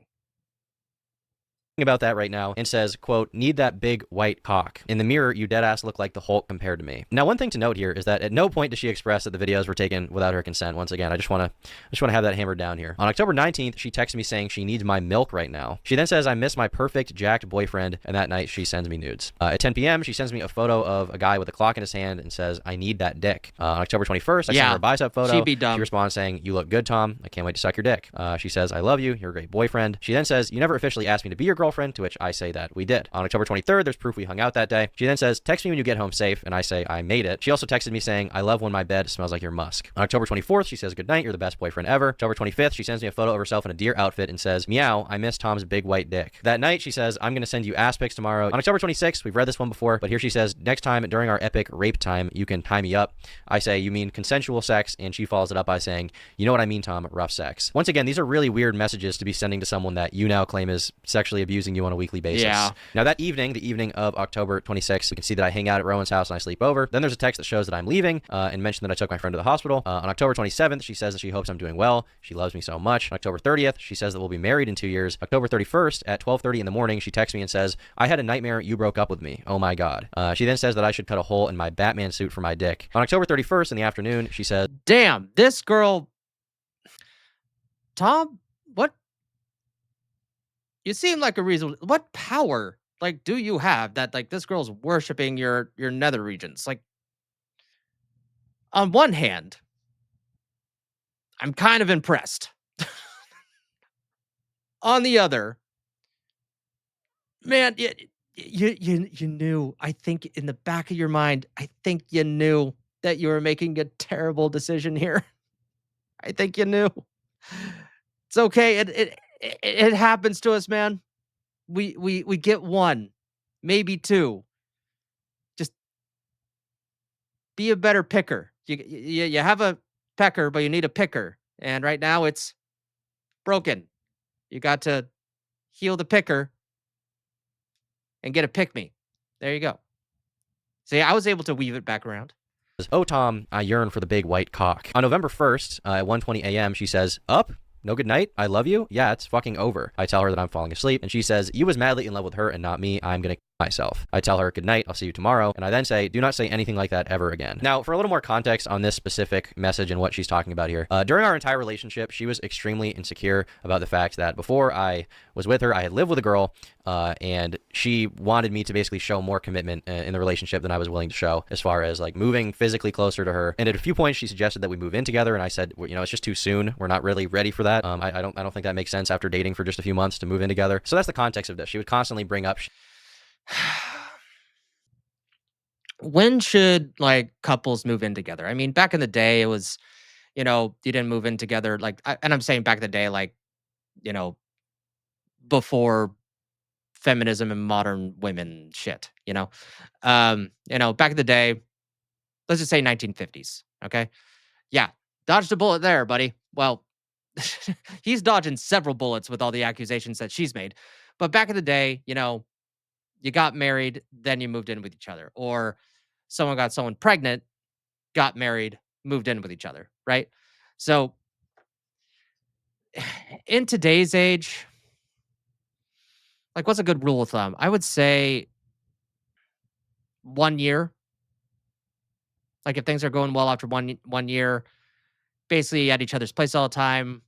about that right now and says, quote, need that big white cock. In the mirror, you deadass look like the Hulk compared to me. Now, one thing to note here is that at no point does she express that the videos were taken without her consent. Once again, I just want to have that hammered down here. On October 19th, she texts me saying she needs my milk right now. She then says, I miss my perfect jacked boyfriend, and that night she sends me nudes. At 10 p.m., she sends me a photo of a guy with a clock in his hand and says, I need that dick. On October 21st, I send her a bicep photo. She'd be dumb. She responds saying, you look good, Tom. I can't wait to suck your dick. She says, I love you. You're a great boyfriend. She then says, you never officially asked me to be your girlfriend, to which I say that we did. On October 23rd, there's proof we hung out that day. She then says, text me when you get home safe, and I say, I made it. She also texted me saying, I love when my bed smells like your musk. On October 24th, she says, good night, you're the best boyfriend ever. October 25th, she sends me a photo of herself in a deer outfit and says, meow, I miss Tom's big white dick. That night, she says, I'm going to send you ass pics tomorrow. On October 26th, we've read this one before, but here she says, next time during our epic rape time, you can tie me up. I say, you mean consensual sex? And she follows it up by saying, you know what I mean, Tom, rough sex. Once again, these are really weird messages to be sending to someone that you now claim is sexually abusing you on a weekly basis. Yeah. Now that evening, the evening of October 26th, you can see that I hang out at Rowan's house and I sleep over. Then there's a text that shows that I'm leaving and mentioned that I took my friend to the hospital. On October 27th, she says that she hopes I'm doing well. She loves me so much. On October 30th, she says that we'll be married in 2 years. October 31st at 12:30 in the morning, she texts me and says, I had a nightmare you broke up with me. Oh my God. She then says that I should cut a hole in my Batman suit for my dick. On October 31st in the afternoon, she says, Damn, this girl. Tom, what? You seem like a reasonable. What power, like, do you have that, like, this girl's worshiping your nether regions? Like, on one hand, I'm kind of impressed. On the other, man, you knew. I think in the back of your mind, I think you knew that you were making a terrible decision here. I think you knew. It's okay. It happens to us, man. We get one, maybe two. Just be a better picker. You have a pecker, but you need a picker. And right now it's broken. You got to heal the picker and get a pick me. There you go. See, I was able to weave it back around. oh, Tom, I yearn for the big white cock. On November 1st at 1:20 a.m., she says, up? No good night? I love you? Yeah, it's fucking over. I tell her that I'm falling asleep, and she says, you was madly in love with her and not me. I'm gonna kill myself. I tell her, good night, I'll see you tomorrow, and I then say, do not say anything like that ever again. Now, for a little more context on this specific message and what she's talking about here, during our entire relationship, she was extremely insecure about the fact that before I was with her, I had lived with a girl, and she wanted me to basically show more commitment in the relationship than I was willing to show, as far as like moving physically closer to her. And at a few points, she suggested that we move in together, and I said, well, you know, it's just too soon. We're not really ready for that. I don't think that makes sense after dating for just a few months to move in together. So that's the context of this. She would constantly bring up. When should like couples move in together? I mean, back in the day, it was, you know, you didn't move in together. Like, and I'm saying back in the day, like, you know, before feminism and modern women shit, you know, back in the day, let's just say 1950s. Okay. Yeah. Dodged a bullet there, buddy. Well, he's dodging several bullets with all the accusations that she's made. But back in the day, you know, you got married, then you moved in with each other. Or someone got someone pregnant, got married, moved in with each other. Right. So in today's age, like what's a good rule of thumb? I would say 1 year. Like if things are going well after one year, basically at each other's place all the time.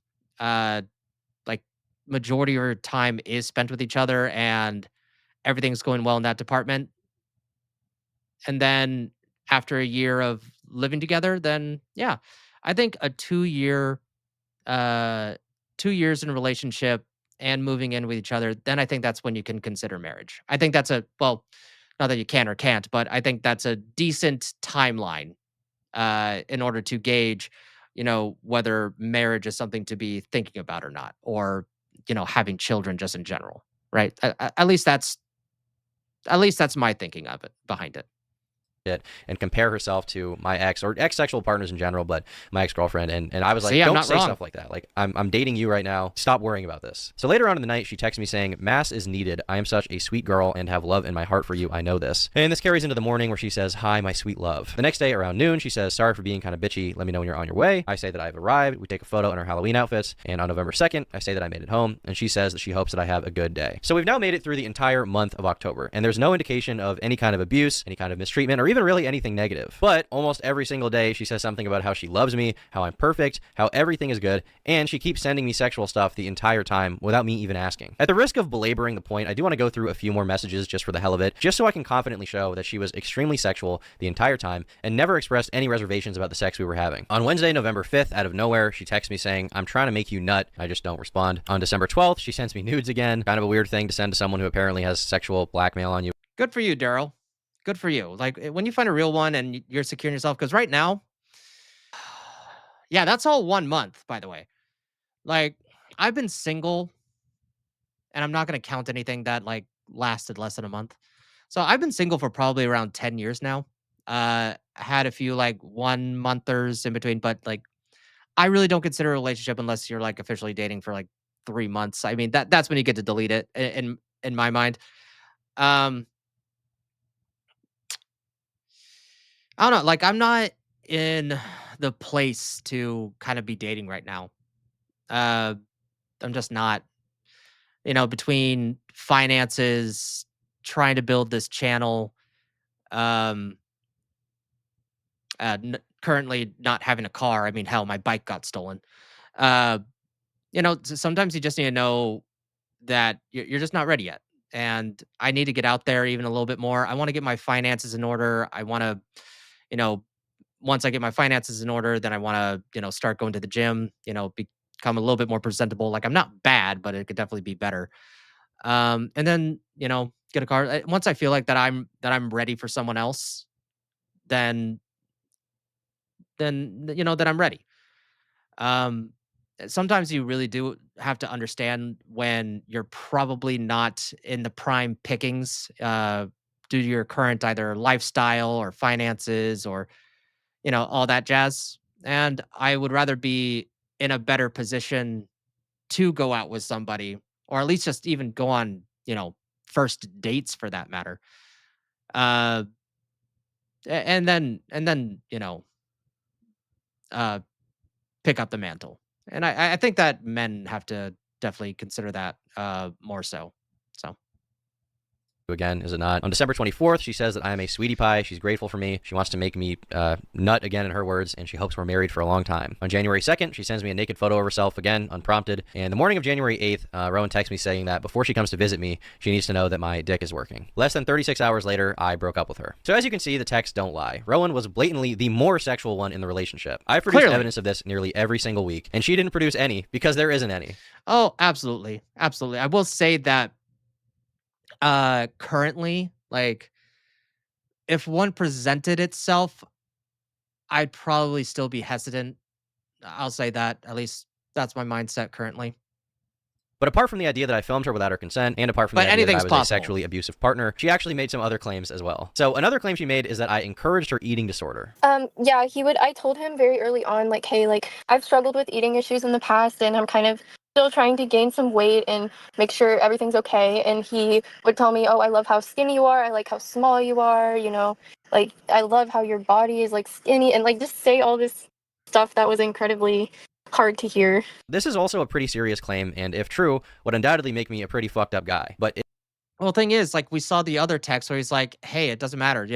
Like majority of your time is spent with each other and everything's going well in that department. And then after a year of living together, then yeah, I think a 2 year, 2 years in a relationship and moving in with each other, then I think that's when you can consider marriage. I think that's well, not that you can or can't, but I think that's a decent timeline in order to gauge, you know, whether marriage is something to be thinking about or not, or you know, having children just in general, right? At least that's my thinking of it behind it. It and compare herself to my ex or ex-sexual partners in general, but my ex-girlfriend. And I was like, See, I'm don't not say wrong. stuff like that. Like, I'm dating you right now. Stop worrying about this. So later on in the night, she texts me saying, mass is needed. I am such a sweet girl and have love in my heart for you. I know this. And this carries into the morning where she says, hi, my sweet love. The next day around noon, she says, sorry for being kind of bitchy. Let me know when you're on your way. I say that I've arrived. We take a photo in our Halloween outfits. And on November 2nd, I say that I made it home. And she says that she hopes that I have a good day. So we've now made it through the entire month of October. And there's no indication of any kind of abuse, any kind of mistreatment, or even even really anything negative. But almost every single day, she says something about how she loves me, how I'm perfect, how everything is good, and she keeps sending me sexual stuff the entire time without me even asking. At the risk of belaboring the point, I do want to go through a few more messages just for the hell of it, just so I can confidently show that she was extremely sexual the entire time and never expressed any reservations about the sex we were having. On Wednesday, November 5th, out of nowhere, she texts me saying, "I'm trying to make you nut." I just don't respond. On December 12th, she sends me nudes again. Kind of a weird thing to send to someone who apparently has sexual blackmail on you. Good for you, Daryl. Good for you. Like when you find a real one and you're secure in yourself, because right now, yeah, that's all 1 month, by the way. Like I've been single, and I'm not gonna count anything that like lasted less than a month. So I've been single for probably around 10 years now. Had a few like 1 monthers in between, but like I really don't consider a relationship unless you're like officially dating for like 3 months. I mean that's when you get to delete it in my mind. Um, I don't know. Like I'm not in the place to kind of be dating right now. Uh, I'm just not. Between finances, trying to build this channel, um, currently not having a car. I mean, hell, my bike got stolen. Uh, sometimes you just need to know that you're just not ready yet. And I need to get out there even a little bit more. I want to get my finances in order. I want to, you know, once I get my finances in order, then I want to, start going to the gym, become a little bit more presentable. Like I'm not bad, but it could definitely be better. And then, get a car. Once I feel like that I'm ready for someone else, then then I'm ready. Um, Sometimes you really do have to understand when you're probably not in the prime pickings, due to your current either lifestyle or finances or all that jazz. And I would rather be in a better position to go out with somebody, or at least just even go on, first dates for that matter. Uh, and then uh, pick up the mantle. And I think that men have to definitely consider that more so. So Again, is it not? On December 24th, she says that I am a sweetie pie. She's grateful for me. She wants to make me nut again, in her words, and she hopes we're married for a long time. On January 2nd, she sends me a naked photo of herself, again, unprompted. And the morning of January 8th, Rowan texts me saying that before she comes to visit me, she needs to know that my dick is working. Less than 36 hours later, I broke up with her. So as you can see, the texts don't lie. Rowan was blatantly the more sexual one in the relationship. I've produced clearly, evidence of this nearly every single week, and she didn't produce any because there isn't any. oh, absolutely, absolutely. I will say that currently, like if one presented itself, I'd probably still be hesitant. I'll say that. At least that's my mindset currently. But apart from the idea that I filmed her without her consent, and apart from the But idea that I anything's was a possible. sexually abusive partner, she actually made some other claims as well. So another claim she made is that I encouraged her eating disorder. Yeah, I told him very early on, like, hey, like, I've struggled with eating issues in the past and I'm kind of still trying to gain some weight and make sure everything's okay. And he would tell me, oh, I love how skinny you are. I like how small you are, like, I love how your body is like skinny, and like just say all this stuff that was incredibly hard to hear. This is also a pretty serious claim, and if true, would undoubtedly make me a pretty fucked up guy. But Well, thing is, like we saw the other text where he's like, "Hey, it doesn't matter,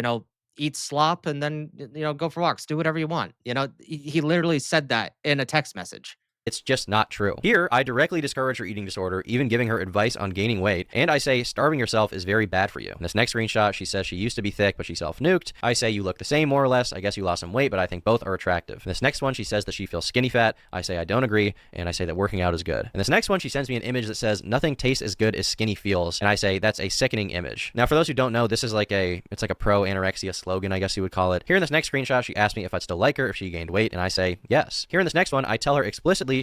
eat slop and then go for walks, do whatever you want." He literally said that in a text message. it's just not true. Here, I directly discourage her eating disorder, even giving her advice on gaining weight, and I say starving yourself is very bad for you. In this next screenshot, she says she used to be thick, but she self-nuked. I say you look the same, more or less. I guess you lost some weight, but I think both are attractive. In this next one, she says that she feels skinny fat. I say I don't agree, and I say that working out is good. In this next one, she sends me an image that says nothing tastes as good as skinny feels, and I say that's a sickening image. Now, for those who don't know, this is it's like a pro-anorexia slogan, I guess you would call it. Here in this next screenshot, she asked me if I'd still like her if she gained weight, and I say yes. Here in this next one, I tell her explicitly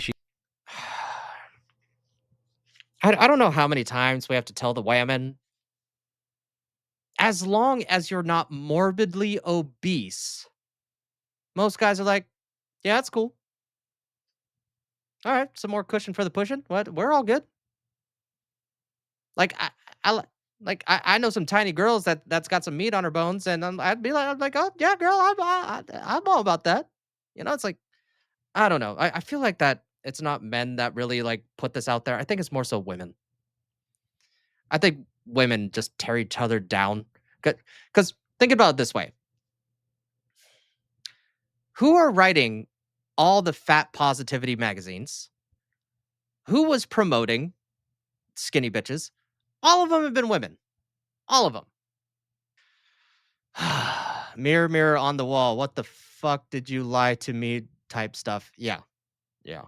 I don't know how many times we have to tell the women, as long as you're not morbidly obese, most guys are like, "Yeah, that's cool. All right, some more cushion for the pushing. What? We're all good." Like I li- I know some tiny girls that's got some meat on her bones, and I'd be like, "Oh yeah, girl, I'm all about that." It's like I don't know. I feel like that it's not men that really like put this out there. I think it's more so women. I think women just tear each other down. Because think about it this way. Who are writing all the fat positivity magazines? Who was promoting skinny bitches? All of them have been women. All of them. Mirror, mirror on the wall. What the fuck did you lie to me? Type stuff. Yeah. Yeah.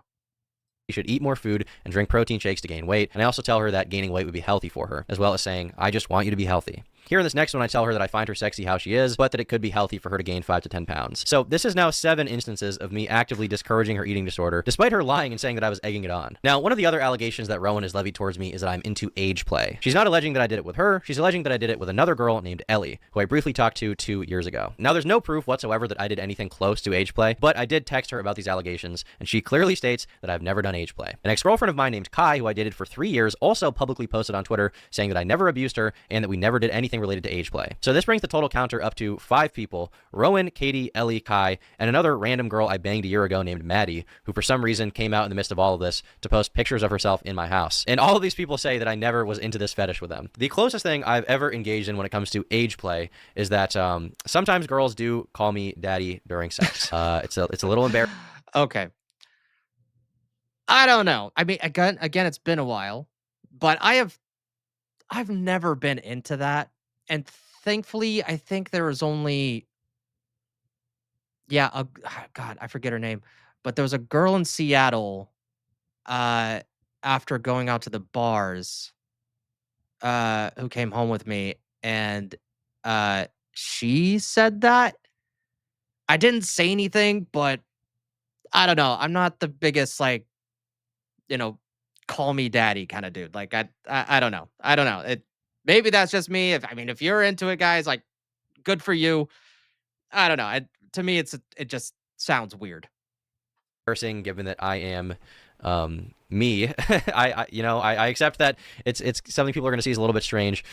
She should eat more food and drink protein shakes to gain weight. And I also tell her that gaining weight would be healthy for her, as well as saying, I just want you to be healthy. Here in this next one, I tell her that I find her sexy how she is, but that it could be healthy for her to gain 5 to 10 pounds. So this is now 7 instances of me actively discouraging her eating disorder, despite her lying and saying that I was egging it on. Now, one of the other allegations that Rowan has levied towards me is that I'm into age play. She's not alleging that I did it with her, she's alleging that I did it with another girl named Ellie, who I briefly talked to 2 years ago. Now, there's no proof whatsoever that I did anything close to age play, but I did text her about these allegations, and she clearly states that I've never done age play. An ex-girlfriend of mine named Kai, who I dated for 3 years, also publicly posted on Twitter saying that I never abused her and that we never did anything related to age play. So this brings the total counter up to 5 people: Rowan, Katie, Ellie, Kai, and another random girl I banged a year ago named Maddie, who for some reason came out in the midst of all of this to post pictures of herself in my house. And all of these people say that I never was into this fetish with them. The closest thing I've ever engaged in when it comes to age play is that sometimes girls do call me daddy during sex. It's a little embarrassing. Okay. I don't know. I mean, again, it's been a while, but I've never been into that. And thankfully, I think there was only, yeah, God, I forget her name, but there was a girl in Seattle, uh, after going out to the bars, who came home with me, and uh, she said that. I didn't say anything, but I don't know. I'm not the biggest like, you know, call me daddy kind of dude. Like I don't know. I don't know. It maybe that's just me. If you're into it, guys, like good for you. I don't know. To me, it just sounds weird. Given that I am me. I accept that it's something people are going to see is a little bit strange.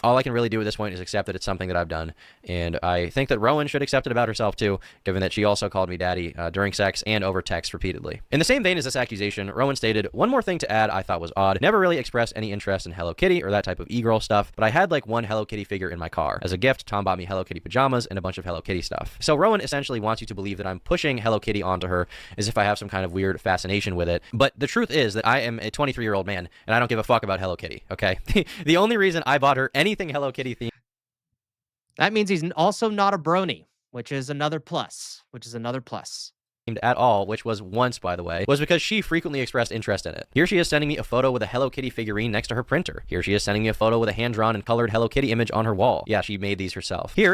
All I can really do at this point is accept that it's something that I've done, and I think that Rowan should accept it about herself too, given that she also called me daddy during sex and over text repeatedly. In the same vein as this accusation, Rowan stated, one more thing to add I thought was odd: never really expressed any interest in Hello Kitty or that type of e-girl stuff, but I had like one Hello Kitty figure in my car. As a gift, Tom bought me Hello Kitty pajamas and a bunch of Hello Kitty stuff. So Rowan essentially wants you to believe that I'm pushing Hello Kitty onto her as if I have some kind of weird fascination with it, but the truth is that I am a 23-year-old man and I don't give a fuck about Hello Kitty, okay? The only reason I bought her anything Hello Kitty themed. That means he's also not a brony, which is another plus. At all, which was once, by the way, was because she frequently expressed interest in it. Here she is sending me a photo with a Hello Kitty figurine next to her printer. Here she is sending me a photo with a hand-drawn and colored Hello Kitty image on her wall. Yeah, she made these herself. Here,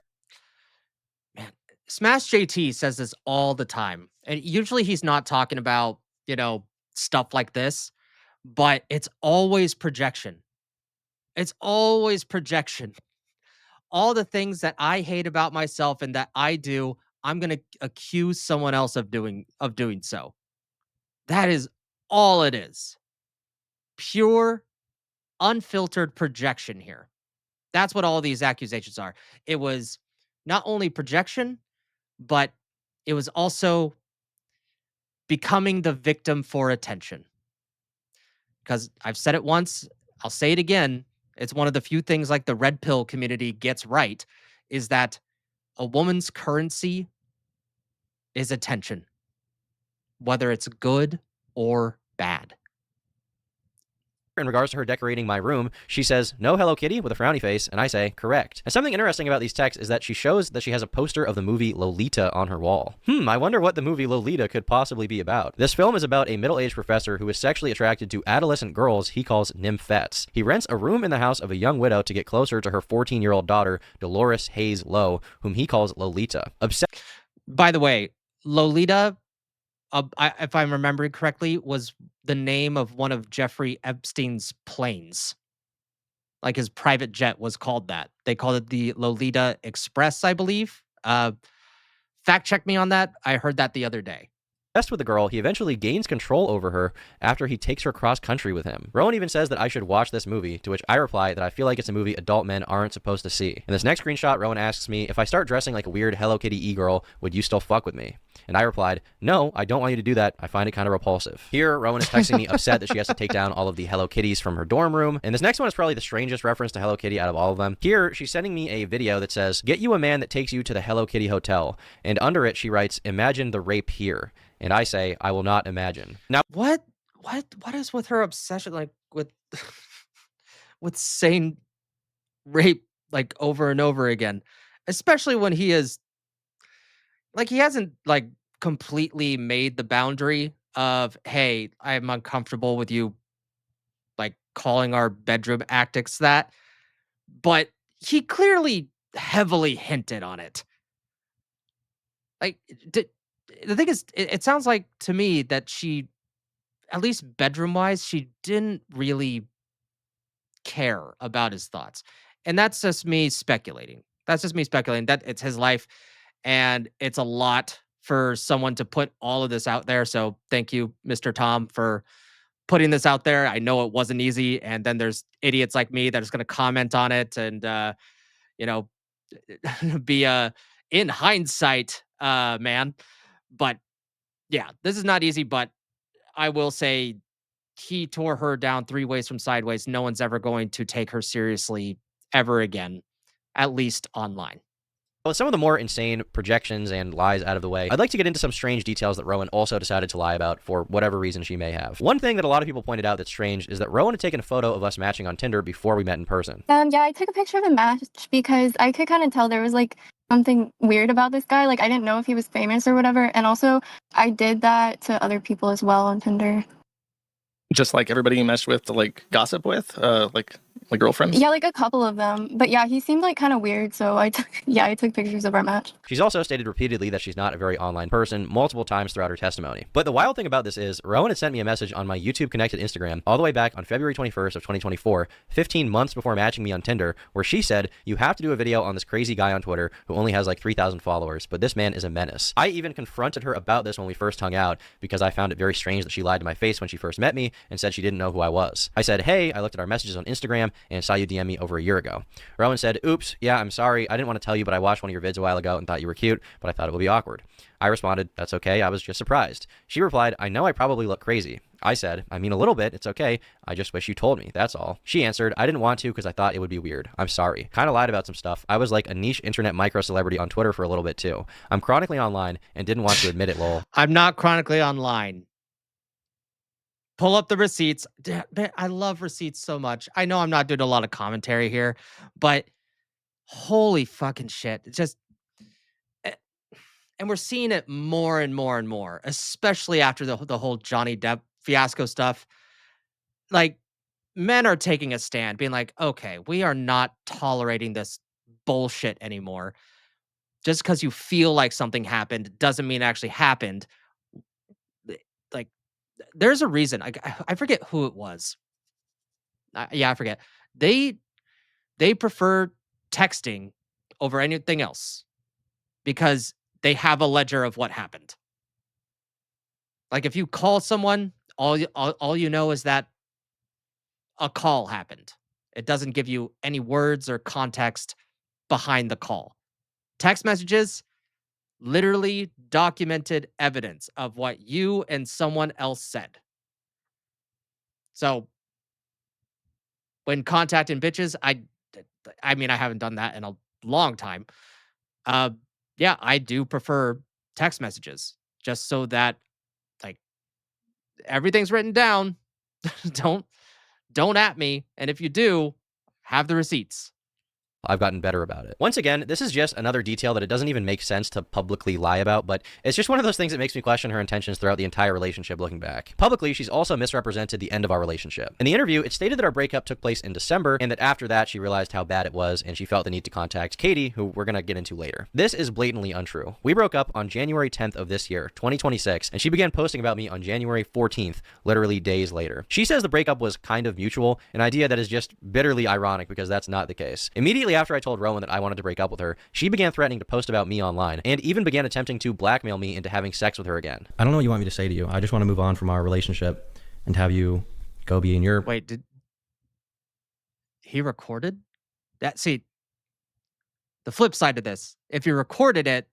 Man, Smash JT says this all the time. And usually he's not talking about, stuff like this, but it's always projection. It's always projection. All the things that I hate about myself and that I do, I'm going to accuse someone else of doing so. That is all it is. Pure, unfiltered projection here. That's what all these accusations are. It was not only projection, but it was also becoming the victim for attention. Because I've said it once, I'll say it again. It's one of the few things like the red pill community gets right, is that a woman's currency is attention, whether it's good or bad. in regards to her decorating my room, she says, no Hello Kitty with a frowny face, and I say, correct. And something interesting about these texts is that she shows that she has a poster of the movie Lolita on her wall. I wonder what the movie Lolita could possibly be about. This film is about a middle-aged professor who is sexually attracted to adolescent girls he calls nymphettes. He rents a room in the house of a young widow to get closer to her 14-year-old daughter, Dolores Hayes Lowe, whom he calls Lolita. By the way, Lolita, if I'm remembering correctly, was the name of one of Jeffrey Epstein's planes. Like his private jet was called that. They called it the Lolita Express, I believe. Fact check me on that. I heard that the other day. Obsessed with the girl, he eventually gains control over her after he takes her cross-country with him. Rowan even says that I should watch this movie, to which I reply that I feel like it's a movie adult men aren't supposed to see. In this next screenshot, Rowan asks me, if I start dressing like a weird Hello Kitty e-girl, would you still fuck with me? And I replied, no, I don't want you to do that. I find it kind of repulsive. Here, Rowan is texting me upset that she has to take down all of the Hello Kitties from her dorm room. And this next one is probably the strangest reference to Hello Kitty out of all of them. Here, she's sending me a video that says, get you a man that takes you to the Hello Kitty hotel. And under it, she writes, imagine the rape here. And I say, I will not imagine. Now, What is with her obsession, like, with with saying rape, like, over and over again? Especially when he is like, he hasn't, like, completely made the boundary of, "Hey, I'm uncomfortable with you, like, calling our bedroom antics that," but he clearly heavily hinted on it. Like, d the thing is, it sounds like to me that she, at least bedroom-wise, she didn't really care about his thoughts. And that's just me speculating. That's just me speculating that it's his life and it's a lot for someone to put all of this out there. So thank you, Mr. Tom, for putting this out there. I know it wasn't easy. And then there's idiots like me that is going to comment on it and, you know, be in hindsight, man. But yeah, this is not easy. But I will say he tore her down three ways from sideways. No one's ever going to take her seriously ever again, at least online. with some of the more insane projections and lies out of the way, I'd like to get into some strange details that Rowan also decided to lie about for whatever reason she may have. One thing that a lot of people pointed out that's strange is that Rowan had taken a photo of us matching on Tinder before we met in person. Yeah, I took a picture of the match because I could kind of tell there was like something weird about this guy. Like I didn't know if he was famous or whatever. And also, I did that to other people as well on Tinder. Just like everybody you meshed with to like gossip with, like girlfriends. Yeah, like a couple of them. But yeah, he seemed like kind of weird. So I took pictures of our match. She's also stated repeatedly that she's not a very online person multiple times throughout her testimony. But the wild thing about this is Rowan had sent me a message on my YouTube connected Instagram all the way back on February 21st of 2024, 15 months before matching me on Tinder, where she said, you have to do a video on this crazy guy on Twitter who only has like 3,000 followers, but this man is a menace. I even confronted her about this when we first hung out because I found it very strange that she lied to my face when she first met me and said she didn't know who I was. I said, hey, I looked at our messages on Instagram and saw you DM me over a year ago. Rowan said, oops, yeah, I'm sorry. I didn't want to tell you, but I watched one of your vids a while ago and thought you were cute, but I thought it would be awkward. I responded, that's okay. I was just surprised. She replied, I know I probably look crazy. I said, I mean, a little bit. It's okay. I just wish you told me. That's all. She answered, I didn't want to because I thought it would be weird. I'm sorry. Kind of lied about some stuff. I was like a niche internet micro celebrity on Twitter for a little bit too. I'm chronically online and didn't want to admit it, lol. I'm not chronically online. Pull up the receipts. I love receipts so much. I know I'm not doing a lot of commentary here, but holy fucking shit. It's just, eh, and we're seeing it more and more and more, especially after the whole Johnny Depp fiasco stuff. Like, men are taking a stand, being like, okay, we are not tolerating this bullshit anymore. Just because you feel like something happened doesn't mean it actually happened. Like, there's a reason. I forget who it was. Yeah, I forget. They they prefer texting over anything else because they have a ledger of what happened. Like if you call someone, all you know is that a call happened. It doesn't give you any words or context behind the call. Text messages, literally documented evidence of what you and someone else said. So when contacting bitches, I mean, I haven't done that in a long time. Uh, yeah, I do prefer text messages just so that like everything's written down. don't don't at me, and if you do, have the receipts. I've gotten better about it. Once again, this is just another detail that it doesn't even make sense to publicly lie about, but it's just one of those things that makes me question her intentions throughout the entire relationship looking back. Publicly, she's also misrepresented the end of our relationship. In the interview, it stated that our breakup took place in December and that after that, she realized how bad it was and she felt the need to contact Katie, who we're gonna get into later. This is blatantly untrue. We broke up on January 10th of this year, 2026, and she began posting about me on January 14th, literally days later. She says the breakup was kind of mutual, an idea that is just bitterly ironic because that's not the case. Immediately after I told Rowan that I wanted to break up with her, she began threatening to post about me online and even began attempting to blackmail me into having sex with her again. I don't know what you want me to say to you. I just want to move on from our relationship and have you go be in your... Wait, did he recorded that? See, the flip side of this, if you recorded it,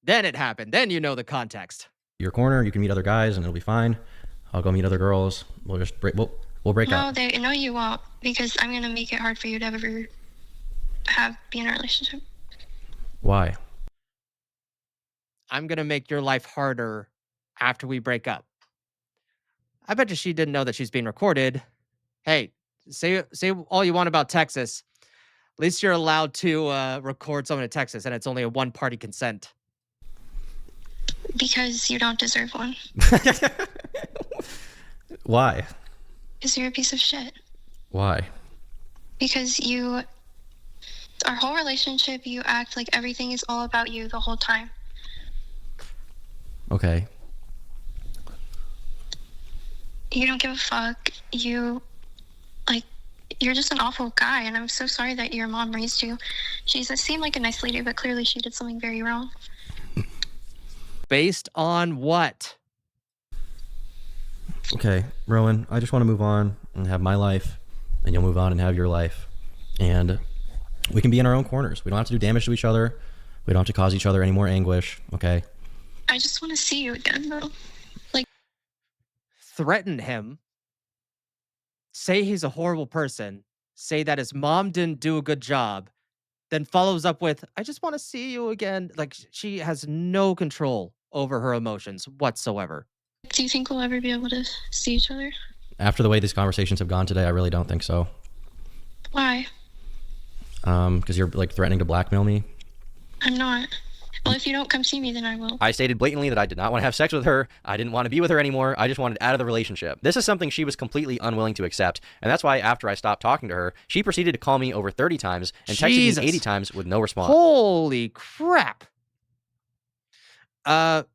Then it happened. Then you know the context. Your corner, you can meet other guys and it'll be fine. I'll go meet other girls. We'll just break. We'll break No, up. no, you won't, because I'm gonna make it hard for you to ever be in a relationship. Why? I'm gonna make your life harder after we break up. I bet you she didn't know that she's being recorded. Hey, say all you want about Texas. At least you're allowed to record someone in Texas, and it's only a one-party consent. Because you don't deserve one. Why? Because you're a piece of shit. Why? Because our whole relationship, you act like everything is all about you the whole time. Okay. You don't give a fuck. You're just an awful guy, and I'm so sorry that your mom raised you. She seemed like a nice lady, but clearly she did something very wrong. Based on what? Okay, Rowan, I just want to move on and have my life, and you'll move on and have your life. And we can be in our own corners. We don't have to do damage to each other. We don't have to cause each other any more anguish, okay? I just want to see you again, though. Threaten him. Say he's a horrible person. Say that his mom didn't do a good job. Then follows up with, I just want to see you again. Like, she has no control over her emotions whatsoever. Do you think we'll ever be able to see each other? After the way these conversations have gone today, I really don't think so. Why? Because you're like threatening to blackmail me. I'm not. Well, if you don't come see me, then I will. I stated blatantly that I did not want to have sex with her. I didn't want to be with her anymore. I just wanted out of the relationship. This is something she was completely unwilling to accept. And that's why after I stopped talking to her, she proceeded to call me over 30 times and Jesus. texted me 80 times with no response. Holy crap. If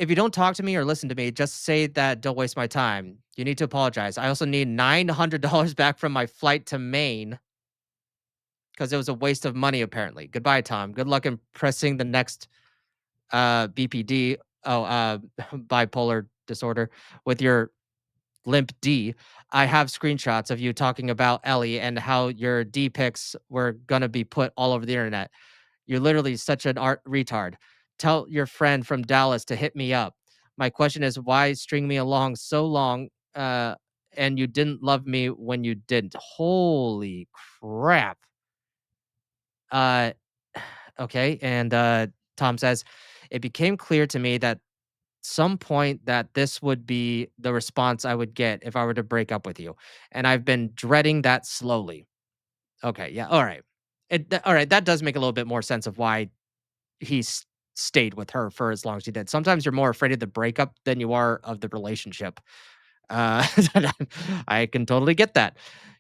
you don't talk to me or listen to me, just say that don't waste my time. You need to apologize. I also need $900 back from my flight to Maine because it was a waste of money, apparently. Goodbye, Tom. Good luck in pressing the next BPD. Bipolar disorder with your limp D. I have screenshots of you talking about Ellie and how your D pics were going to be put all over the internet. You're literally such an art retard. Tell your friend from Dallas to hit me up. My question is, why string me along so long and you didn't love me when you didn't? Holy crap. Okay. And Tom says, it became clear to me that some point that this would be the response I would get if I were to break up with you. And I've been dreading that slowly. Okay. Yeah. All right. All right. That does make a little bit more sense of why he stayed with her for as long as he did. Sometimes you're more afraid of the breakup than you are of the relationship. Uh, I can totally get that.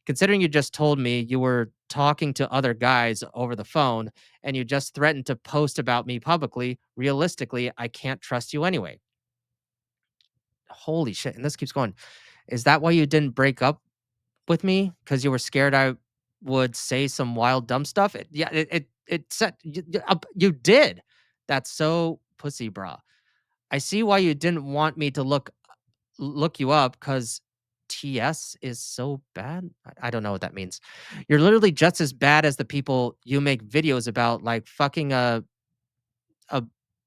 Considering you just told me you were talking to other guys over the phone and you just threatened to post about me publicly, realistically, I can't trust you anyway. Holy shit. And this keeps going. Is that why you didn't break up with me? Because you were scared I would say some wild, dumb stuff? It said you did. That's so pussy, bra. I see why you didn't want me to look you up because TS is so bad. I don't know what that means. You're literally just as bad as the people you make videos about, like fucking a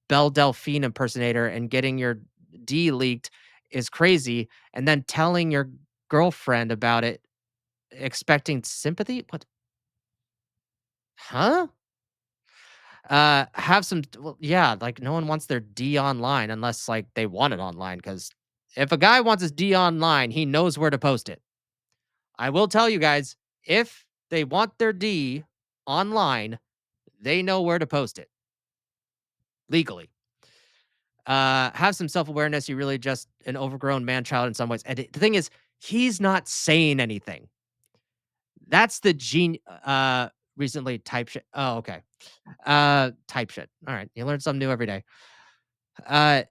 Belle Delphine impersonator and getting your D leaked is crazy, and then telling your girlfriend about it, expecting sympathy. What? Huh? Have some. Well, yeah, like no one wants their D online unless like they want it online. Because if a guy wants his D online, he knows where to post it. I will tell you guys, if they want their D online, they know where to post it legally. Have some self-awareness. You're really just an overgrown man child in some ways. And the thing is, he's not saying anything. That's the recently type shit. Oh, okay. Type shit. All right. You learn something new every day. Uh,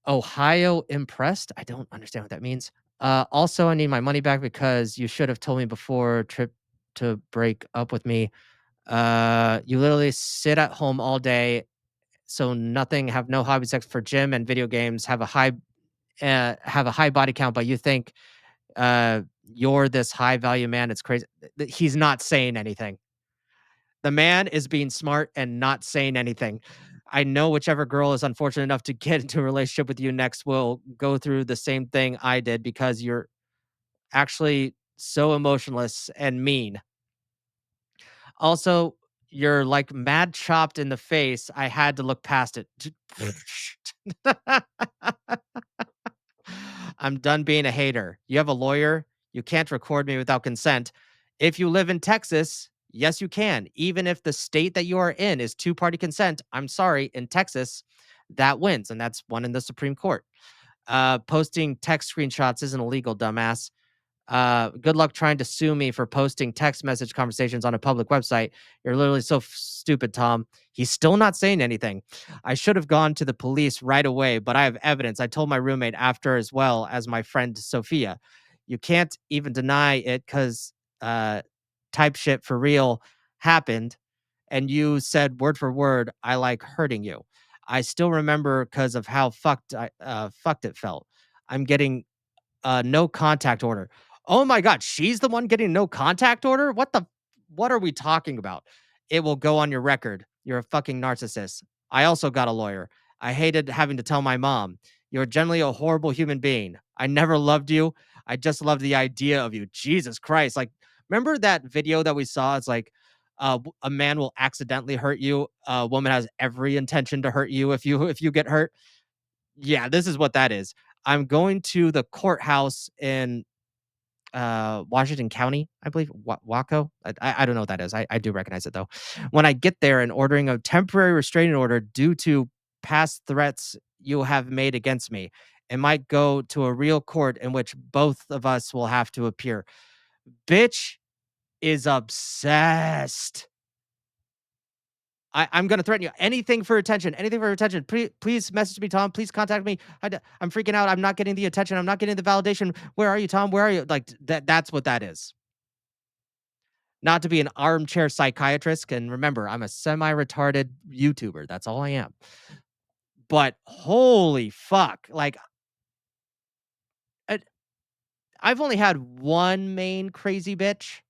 Ohio impressed. I don't understand what that means. Also, I need my money back because you should have told me before trip to break up with me. You literally sit at home all day, so nothing, have no hobbies except for gym and video games, have a high body count, but you think you're this high value man. It's crazy. He's not saying anything. The man is being smart and not saying anything. I know whichever girl is unfortunate enough to get into a relationship with you next will go through the same thing I did because you're actually so emotionless and mean. Also, you're like mad chopped in the face. I had to look past it. I'm done being a hater. You have a lawyer. You can't record me without consent. If you live in Texas, yes, you can. Even if the state that you are in is two-party consent, I'm sorry, in Texas, that wins, and that's one in the Supreme Court. Posting text screenshots isn't illegal, dumbass. Good luck trying to sue me for posting text message conversations on a public website. You're literally so stupid, Tom. He's still not saying anything. I should have gone to the police right away, but I have evidence. I told my roommate after as well as my friend Sophia. You can't even deny it because uh, type shit for real happened. And you said word for word, I like hurting you. I still remember because of how fucked it felt. I'm getting no contact order. Oh my god, she's the one getting no contact order? What are we talking about? It will go on your record. You're a fucking narcissist. I also got a lawyer. I hated having to tell my mom. You're generally a horrible human being. I never loved you. I just loved the idea of you. Jesus Christ. Like, remember that video that we saw? It's like a man will accidentally hurt you. A woman has every intention to hurt you if you get hurt. Yeah, this is what that is. I'm going to the courthouse in Washington County, I believe, Waco. I don't know what that is. I do recognize it though. When I get there and ordering a temporary restraining order due to past threats you have made against me, it might go to a real court in which both of us will have to appear. Bitch is obsessed. I'm gonna threaten you. Anything for attention. Anything for attention. Please message me, Tom. Please contact me. I'm freaking out. I'm not getting the attention. I'm not getting the validation. Where are you, Tom? Where are you? Like that's what that is. Not to be an armchair psychiatrist. And remember, I'm a semi-retarded YouTuber. That's all I am. But holy fuck. Like I- I've only had one main crazy bitch.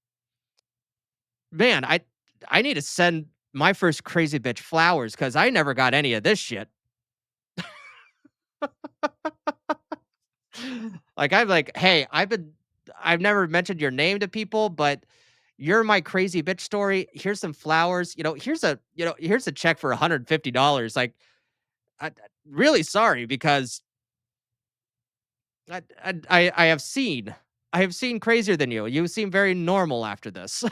Man, I need to send my first crazy bitch flowers because I never got any of this shit. Like I'm like, hey, I've never mentioned your name to people, but you're my crazy bitch story. Here's some flowers. Here's a check for $150. Like, really sorry because I have seen crazier than you. You seem very normal after this.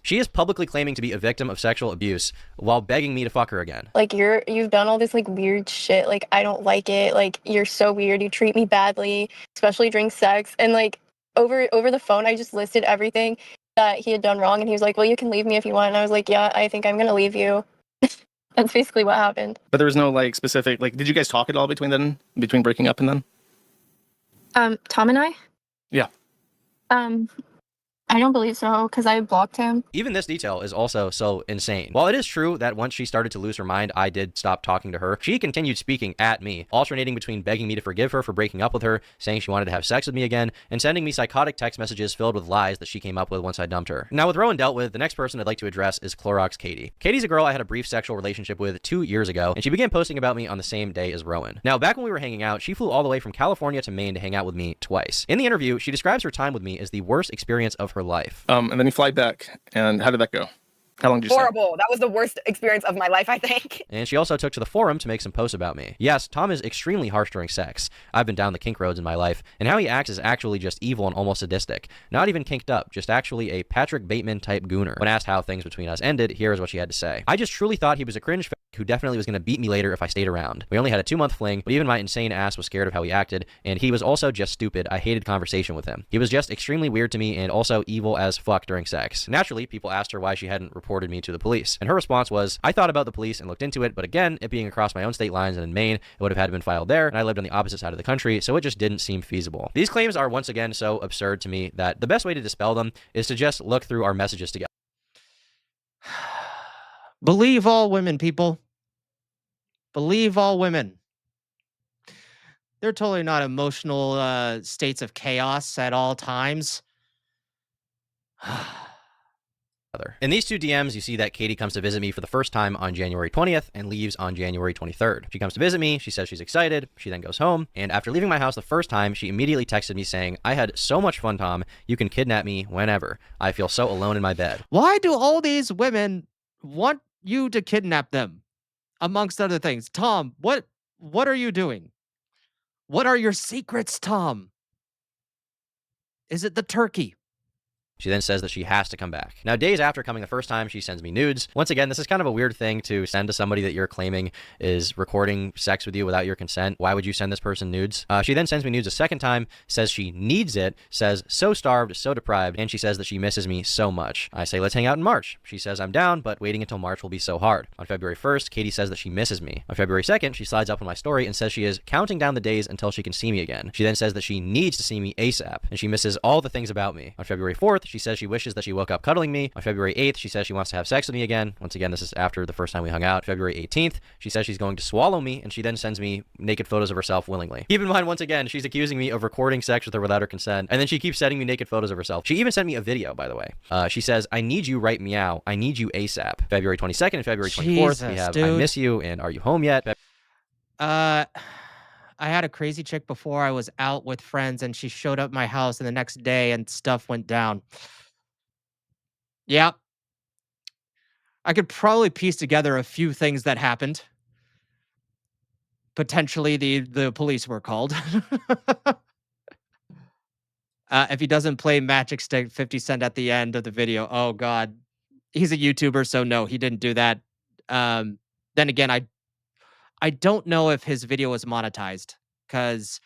She is publicly claiming to be a victim of sexual abuse while begging me to fuck her again. Like you've done all this like weird shit. Like I don't like it. Like you're so weird. You treat me badly, especially during sex. And like over the phone, I just listed everything that he had done wrong, and he was like, "Well, you can leave me if you want." And I was like, "Yeah, I think I'm gonna leave you." That's basically what happened. But there was no like specific like. Did you guys talk at all between breaking up and then? Tom and I. Yeah. I don't believe so because I blocked him. Even this detail is also so insane. While it is true that once she started to lose her mind, I did stop talking to her, she continued speaking at me, alternating between begging me to forgive her for breaking up with her, saying she wanted to have sex with me again, and sending me psychotic text messages filled with lies that she came up with once I dumped her. Now with Rowan dealt with, the next person I'd like to address is Clorox Katie. Katie's a girl I had a brief sexual relationship with 2 years ago, and she began posting about me on the same day as Rowan. Now back when we were hanging out, she flew all the way from California to Maine to hang out with me twice. In the interview, she describes her time with me as the worst experience of her life. And then you fly back. And how did that go? How long did you stay? Horrible. That was the worst experience of my life, I think. And she also took to the forum to make some posts about me. Yes, Tom is extremely harsh during sex. I've been down the kink roads in my life, and how he acts is actually just evil and almost sadistic. Not even kinked up, just actually a Patrick Bateman type gooner. When asked how things between us ended, here is what she had to say. I just truly thought he was a cringe fag who definitely was going to beat me later if I stayed around. We only had a 2-month fling, but even my insane ass was scared of how he acted, and he was also just stupid. I hated conversation with him. He was just extremely weird to me and also evil as fuck during sex. Naturally, people asked her why she hadn't reported me to the police. And her response was, I thought about the police and looked into it, but again, it being across my own state lines and in Maine, it would have had to been filed there, and I lived on the opposite side of the country, so it just didn't seem feasible. These claims are once again so absurd to me that the best way to dispel them is to just look through our messages together. Believe all women, people. Believe all women. They're totally not emotional states of chaos at all times. In these two DMs, you see that Katie comes to visit me for the first time on January 20th and leaves on January 23rd. She comes to visit me, she says she's excited, she then goes home, and after leaving my house the first time, she immediately texted me saying, "I had so much fun, Tom. You can kidnap me whenever. I feel so alone in my bed." Why do all these women want you to kidnap them? Amongst other things. Tom, what are you doing? What are your secrets, Tom? Is it the turkey? She then says that she has to come back. Now, days after coming the first time, she sends me nudes. Once again, this is kind of a weird thing to send to somebody that you're claiming is recording sex with you without your consent. Why would you send this person nudes? She then sends me nudes a second time, says she needs it, says so starved, so deprived, and she says that she misses me so much. I say, let's hang out in March. She says I'm down, but waiting until March will be so hard. On February 1st, Katie says that she misses me. On February 2nd, she slides up on my story and says she is counting down the days until she can see me again. She then says that she needs to see me ASAP, and she misses all the things about me. On February 4th, she says she wishes that she woke up cuddling me. On February 8th, she says she wants to have sex with me again. Once again, this is after the first time we hung out. February 18th, she says she's going to swallow me, and she then sends me naked photos of herself willingly. Keep in mind, once again, she's accusing me of recording sex with her without her consent, and then she keeps sending me naked photos of herself. She even sent me a video, by the way. She says, "I need you right meow. I need you ASAP." February 22nd and February 24th, we have "I miss you" and "Are you home yet?" I had a crazy chick before. I was out with friends and she showed up at my house and the next day and stuff went down. Yep. I could probably piece together a few things that happened. Potentially the police were called. If he doesn't play Magic Stick 50 Cent at the end of the video, oh god. He's a YouTuber, so no, he didn't do that. Then again, I don't know if his video was monetized because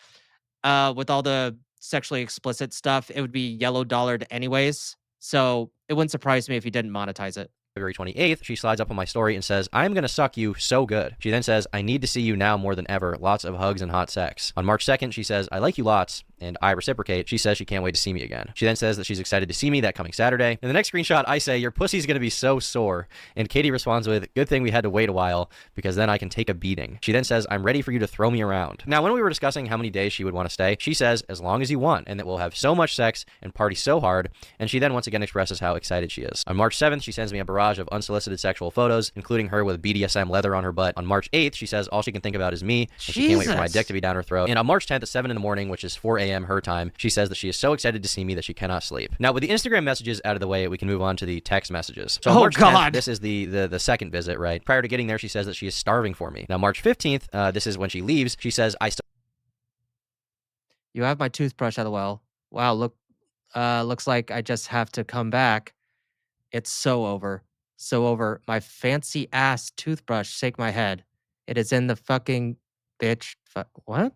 with all the sexually explicit stuff, it would be yellow dollared anyways. So it wouldn't surprise me if he didn't monetize it. February 28th, she slides up on my story and says, "I'm going to suck you so good." She then says, "I need to see you now more than ever. Lots of hugs and hot sex." On March 2nd, she says, "I like you lots," and I reciprocate. She says she can't wait to see me again. She then says that she's excited to see me that coming Saturday. In the next screenshot, I say, "Your pussy's going to be so sore." And Katie responds with, "Good thing we had to wait a while because then I can take a beating." She then says, "I'm ready for you to throw me around." Now, when we were discussing how many days she would want to stay, she says, "As long as you want," and that we'll have so much sex and party so hard. And she then once again expresses how excited she is. On March 7th, she sends me a barrage of unsolicited sexual photos, including her with BDSM leather on her butt. On March 8th, she says all she can think about is me, and she can't wait for my dick to be down her throat. And on March 10th at 7 in the morning, which is 4 a.m. her time, she says that she is so excited to see me that she cannot sleep. Now, with the Instagram messages out of the way, we can move on to the text messages. So on March 10th, this is the second visit, right? Prior to getting there, she says that she is starving for me. Now, March 15th, this is when she leaves. She says, You have my toothbrush, LOL. Wow, looks like I just have to come back. It's so over. So over. My fancy ass toothbrush, shake my head. It is in the fucking bitch. What?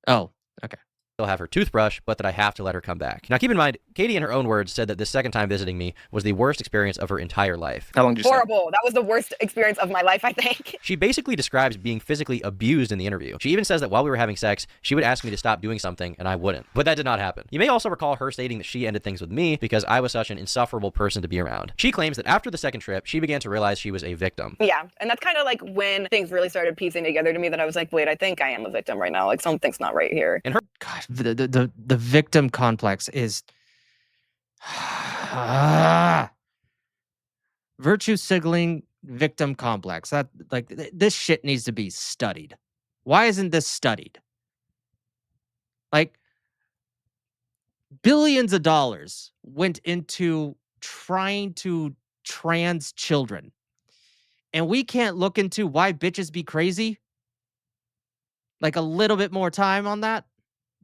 Oh, okay. Still have her toothbrush, but that I have to let her come back. Now, keep in mind, Katie, in her own words, said that this second time visiting me was the worst experience of her entire life. How long did you Horrible. That was the worst experience of my life, I think. She basically describes being physically abused in the interview. She even says that while we were having sex, she would ask me to stop doing something, and I wouldn't. But that did not happen. You may also recall her stating that she ended things with me because I was such an insufferable person to be around. She claims that after the second trip, she began to realize she was a victim. Yeah, and that's kind of like when things really started piecing together to me that I was like, wait, I think I am a victim right now. Like something's not right here. And her God, the victim complex is virtue signaling victim complex. That this shit needs to be studied. Why isn't this studied? Like billions of dollars went into trying to trans children. And we can't look into why bitches be crazy? Like a little bit more time on that?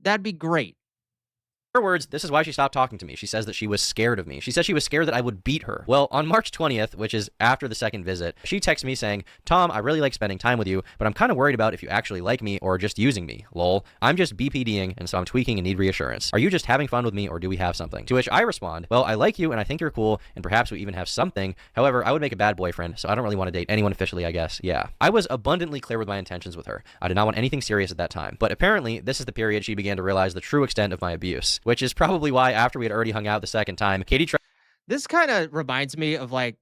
That'd be great. her words, this is why she stopped talking to me. She says that she was scared of me. She says she was scared that I would beat her. Well, on March 20th, which is after the second visit, she texts me saying, "Tom, I really like spending time with you, but I'm kind of worried about if you actually like me or just using me. Lol. I'm just BPDing, and so I'm tweaking and need reassurance. Are you just having fun with me or do we have something?" To which I respond, "Well, I like you and I think you're cool, and perhaps we even have something. However, I would make a bad boyfriend, so I don't really want to date anyone officially, I guess. Yeah." I was abundantly clear with my intentions with her. I did not want anything serious at that time. But apparently, this is the period she began to realize the true extent of my abuse, which is probably why after we had already hung out the second time, Katie tried. This kind of reminds me of like,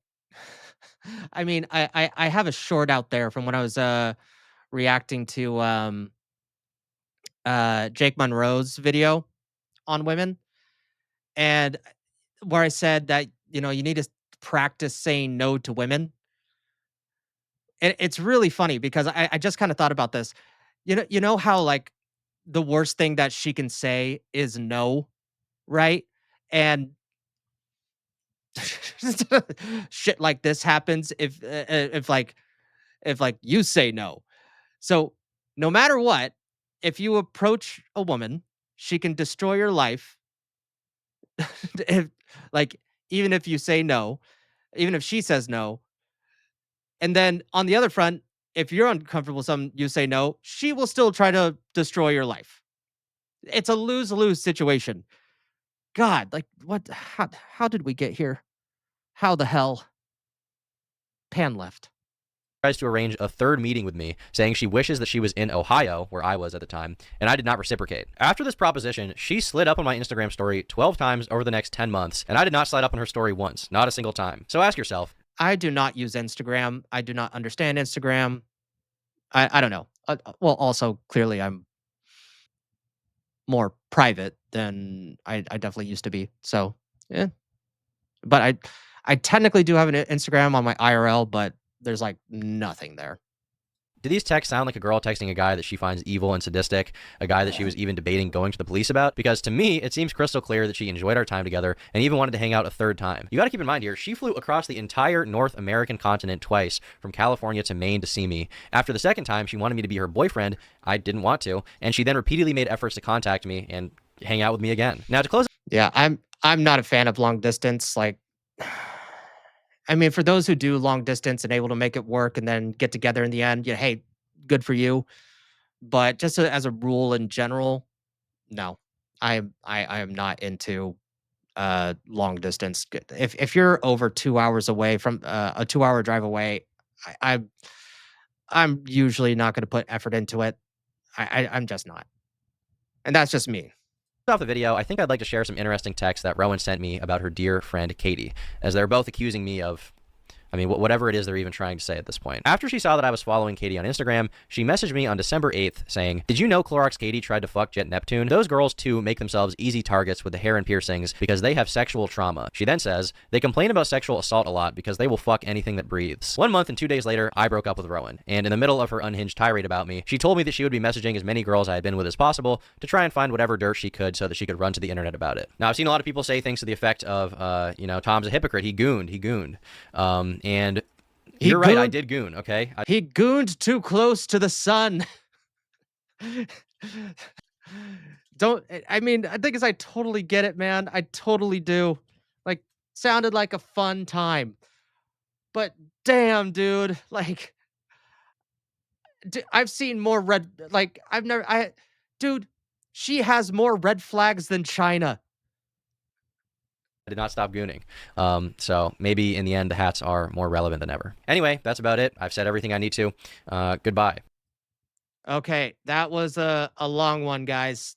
I mean, I have a short out there from when I was reacting to Jake Monroe's video on women, and where I said that you need to practice saying no to women. And it's really funny because I just kind of thought about this. You know how like the worst thing that she can say is no, right? And shit like this happens if you say no. So no matter what, if you approach a woman, she can destroy your life. if, like even if you say no, even if she says no, and then on the other front, if you're uncomfortable with something, you say no, she will still try to destroy your life. It's a lose lose situation. God, like what? How did we get here? How the hell? Pan left. Tries to arrange a third meeting with me, saying she wishes that she was in Ohio, where I was at the time, and I did not reciprocate. After this proposition, she slid up on my Instagram story 12 times over the next 10 months, and I did not slide up on her story once, not a single time. So ask yourself, I do not use Instagram. I do not understand Instagram. I don't know. Well, also clearly I'm more private than I definitely used to be. So yeah, but I technically do have an Instagram on my IRL, but there's like nothing there. do these texts sound like a girl texting a guy that she finds evil and sadistic, a guy that she was even debating going to the police about? Because to me, it seems crystal clear that she enjoyed our time together and even wanted to hang out a third time. You gotta keep in mind here, she flew across the entire North American continent twice, from California to Maine to see me. After the second time, she wanted me to be her boyfriend. I didn't want to, and she then repeatedly made efforts to contact me and hang out with me again. Now, to close Yeah, I'm not a fan of long distance. Like, I mean, for those who do long distance and able to make it work and then get together in the end, yeah, hey, good for you. But just as a rule in general, no, I am not into long distance. If you're over 2 hours away from a 2 hour drive away, I, I I'm usually not going to put effort into it. I'm just not, and that's just me. off the video, I think I'd like to share some interesting texts that Rowan sent me about her dear friend Katie, as they're both accusing me of, I mean, whatever it is they're even trying to say at this point. After she saw that I was following Katie on Instagram, she messaged me on December 8th saying, "Did you know Clorox Katie tried to fuck Jet Neptune? Those girls too make themselves easy targets with the hair and piercings because they have sexual trauma." She then says, "They complain about sexual assault a lot because they will fuck anything that breathes." 1 month and 2 days later, I broke up with Rowan, and in the middle of her unhinged tirade about me, she told me that she would be messaging as many girls I had been with as possible to try and find whatever dirt she could so that she could run to the internet about it. Now, I've seen a lot of people say things to the effect of, Tom's a hypocrite. He gooned. And you're right, I did goon, okay? He gooned too close to the sun. Don't I mean, I think I totally get it, man. I totally do. Like, sounded like a fun time. But damn, dude, like I've seen more red like I've never I dude, she has more red flags than China. I did not stop gooning. So maybe in the end, the hats are more relevant than ever. Anyway, that's about it. I've said everything I need to. Goodbye. Okay, that was a long one, guys.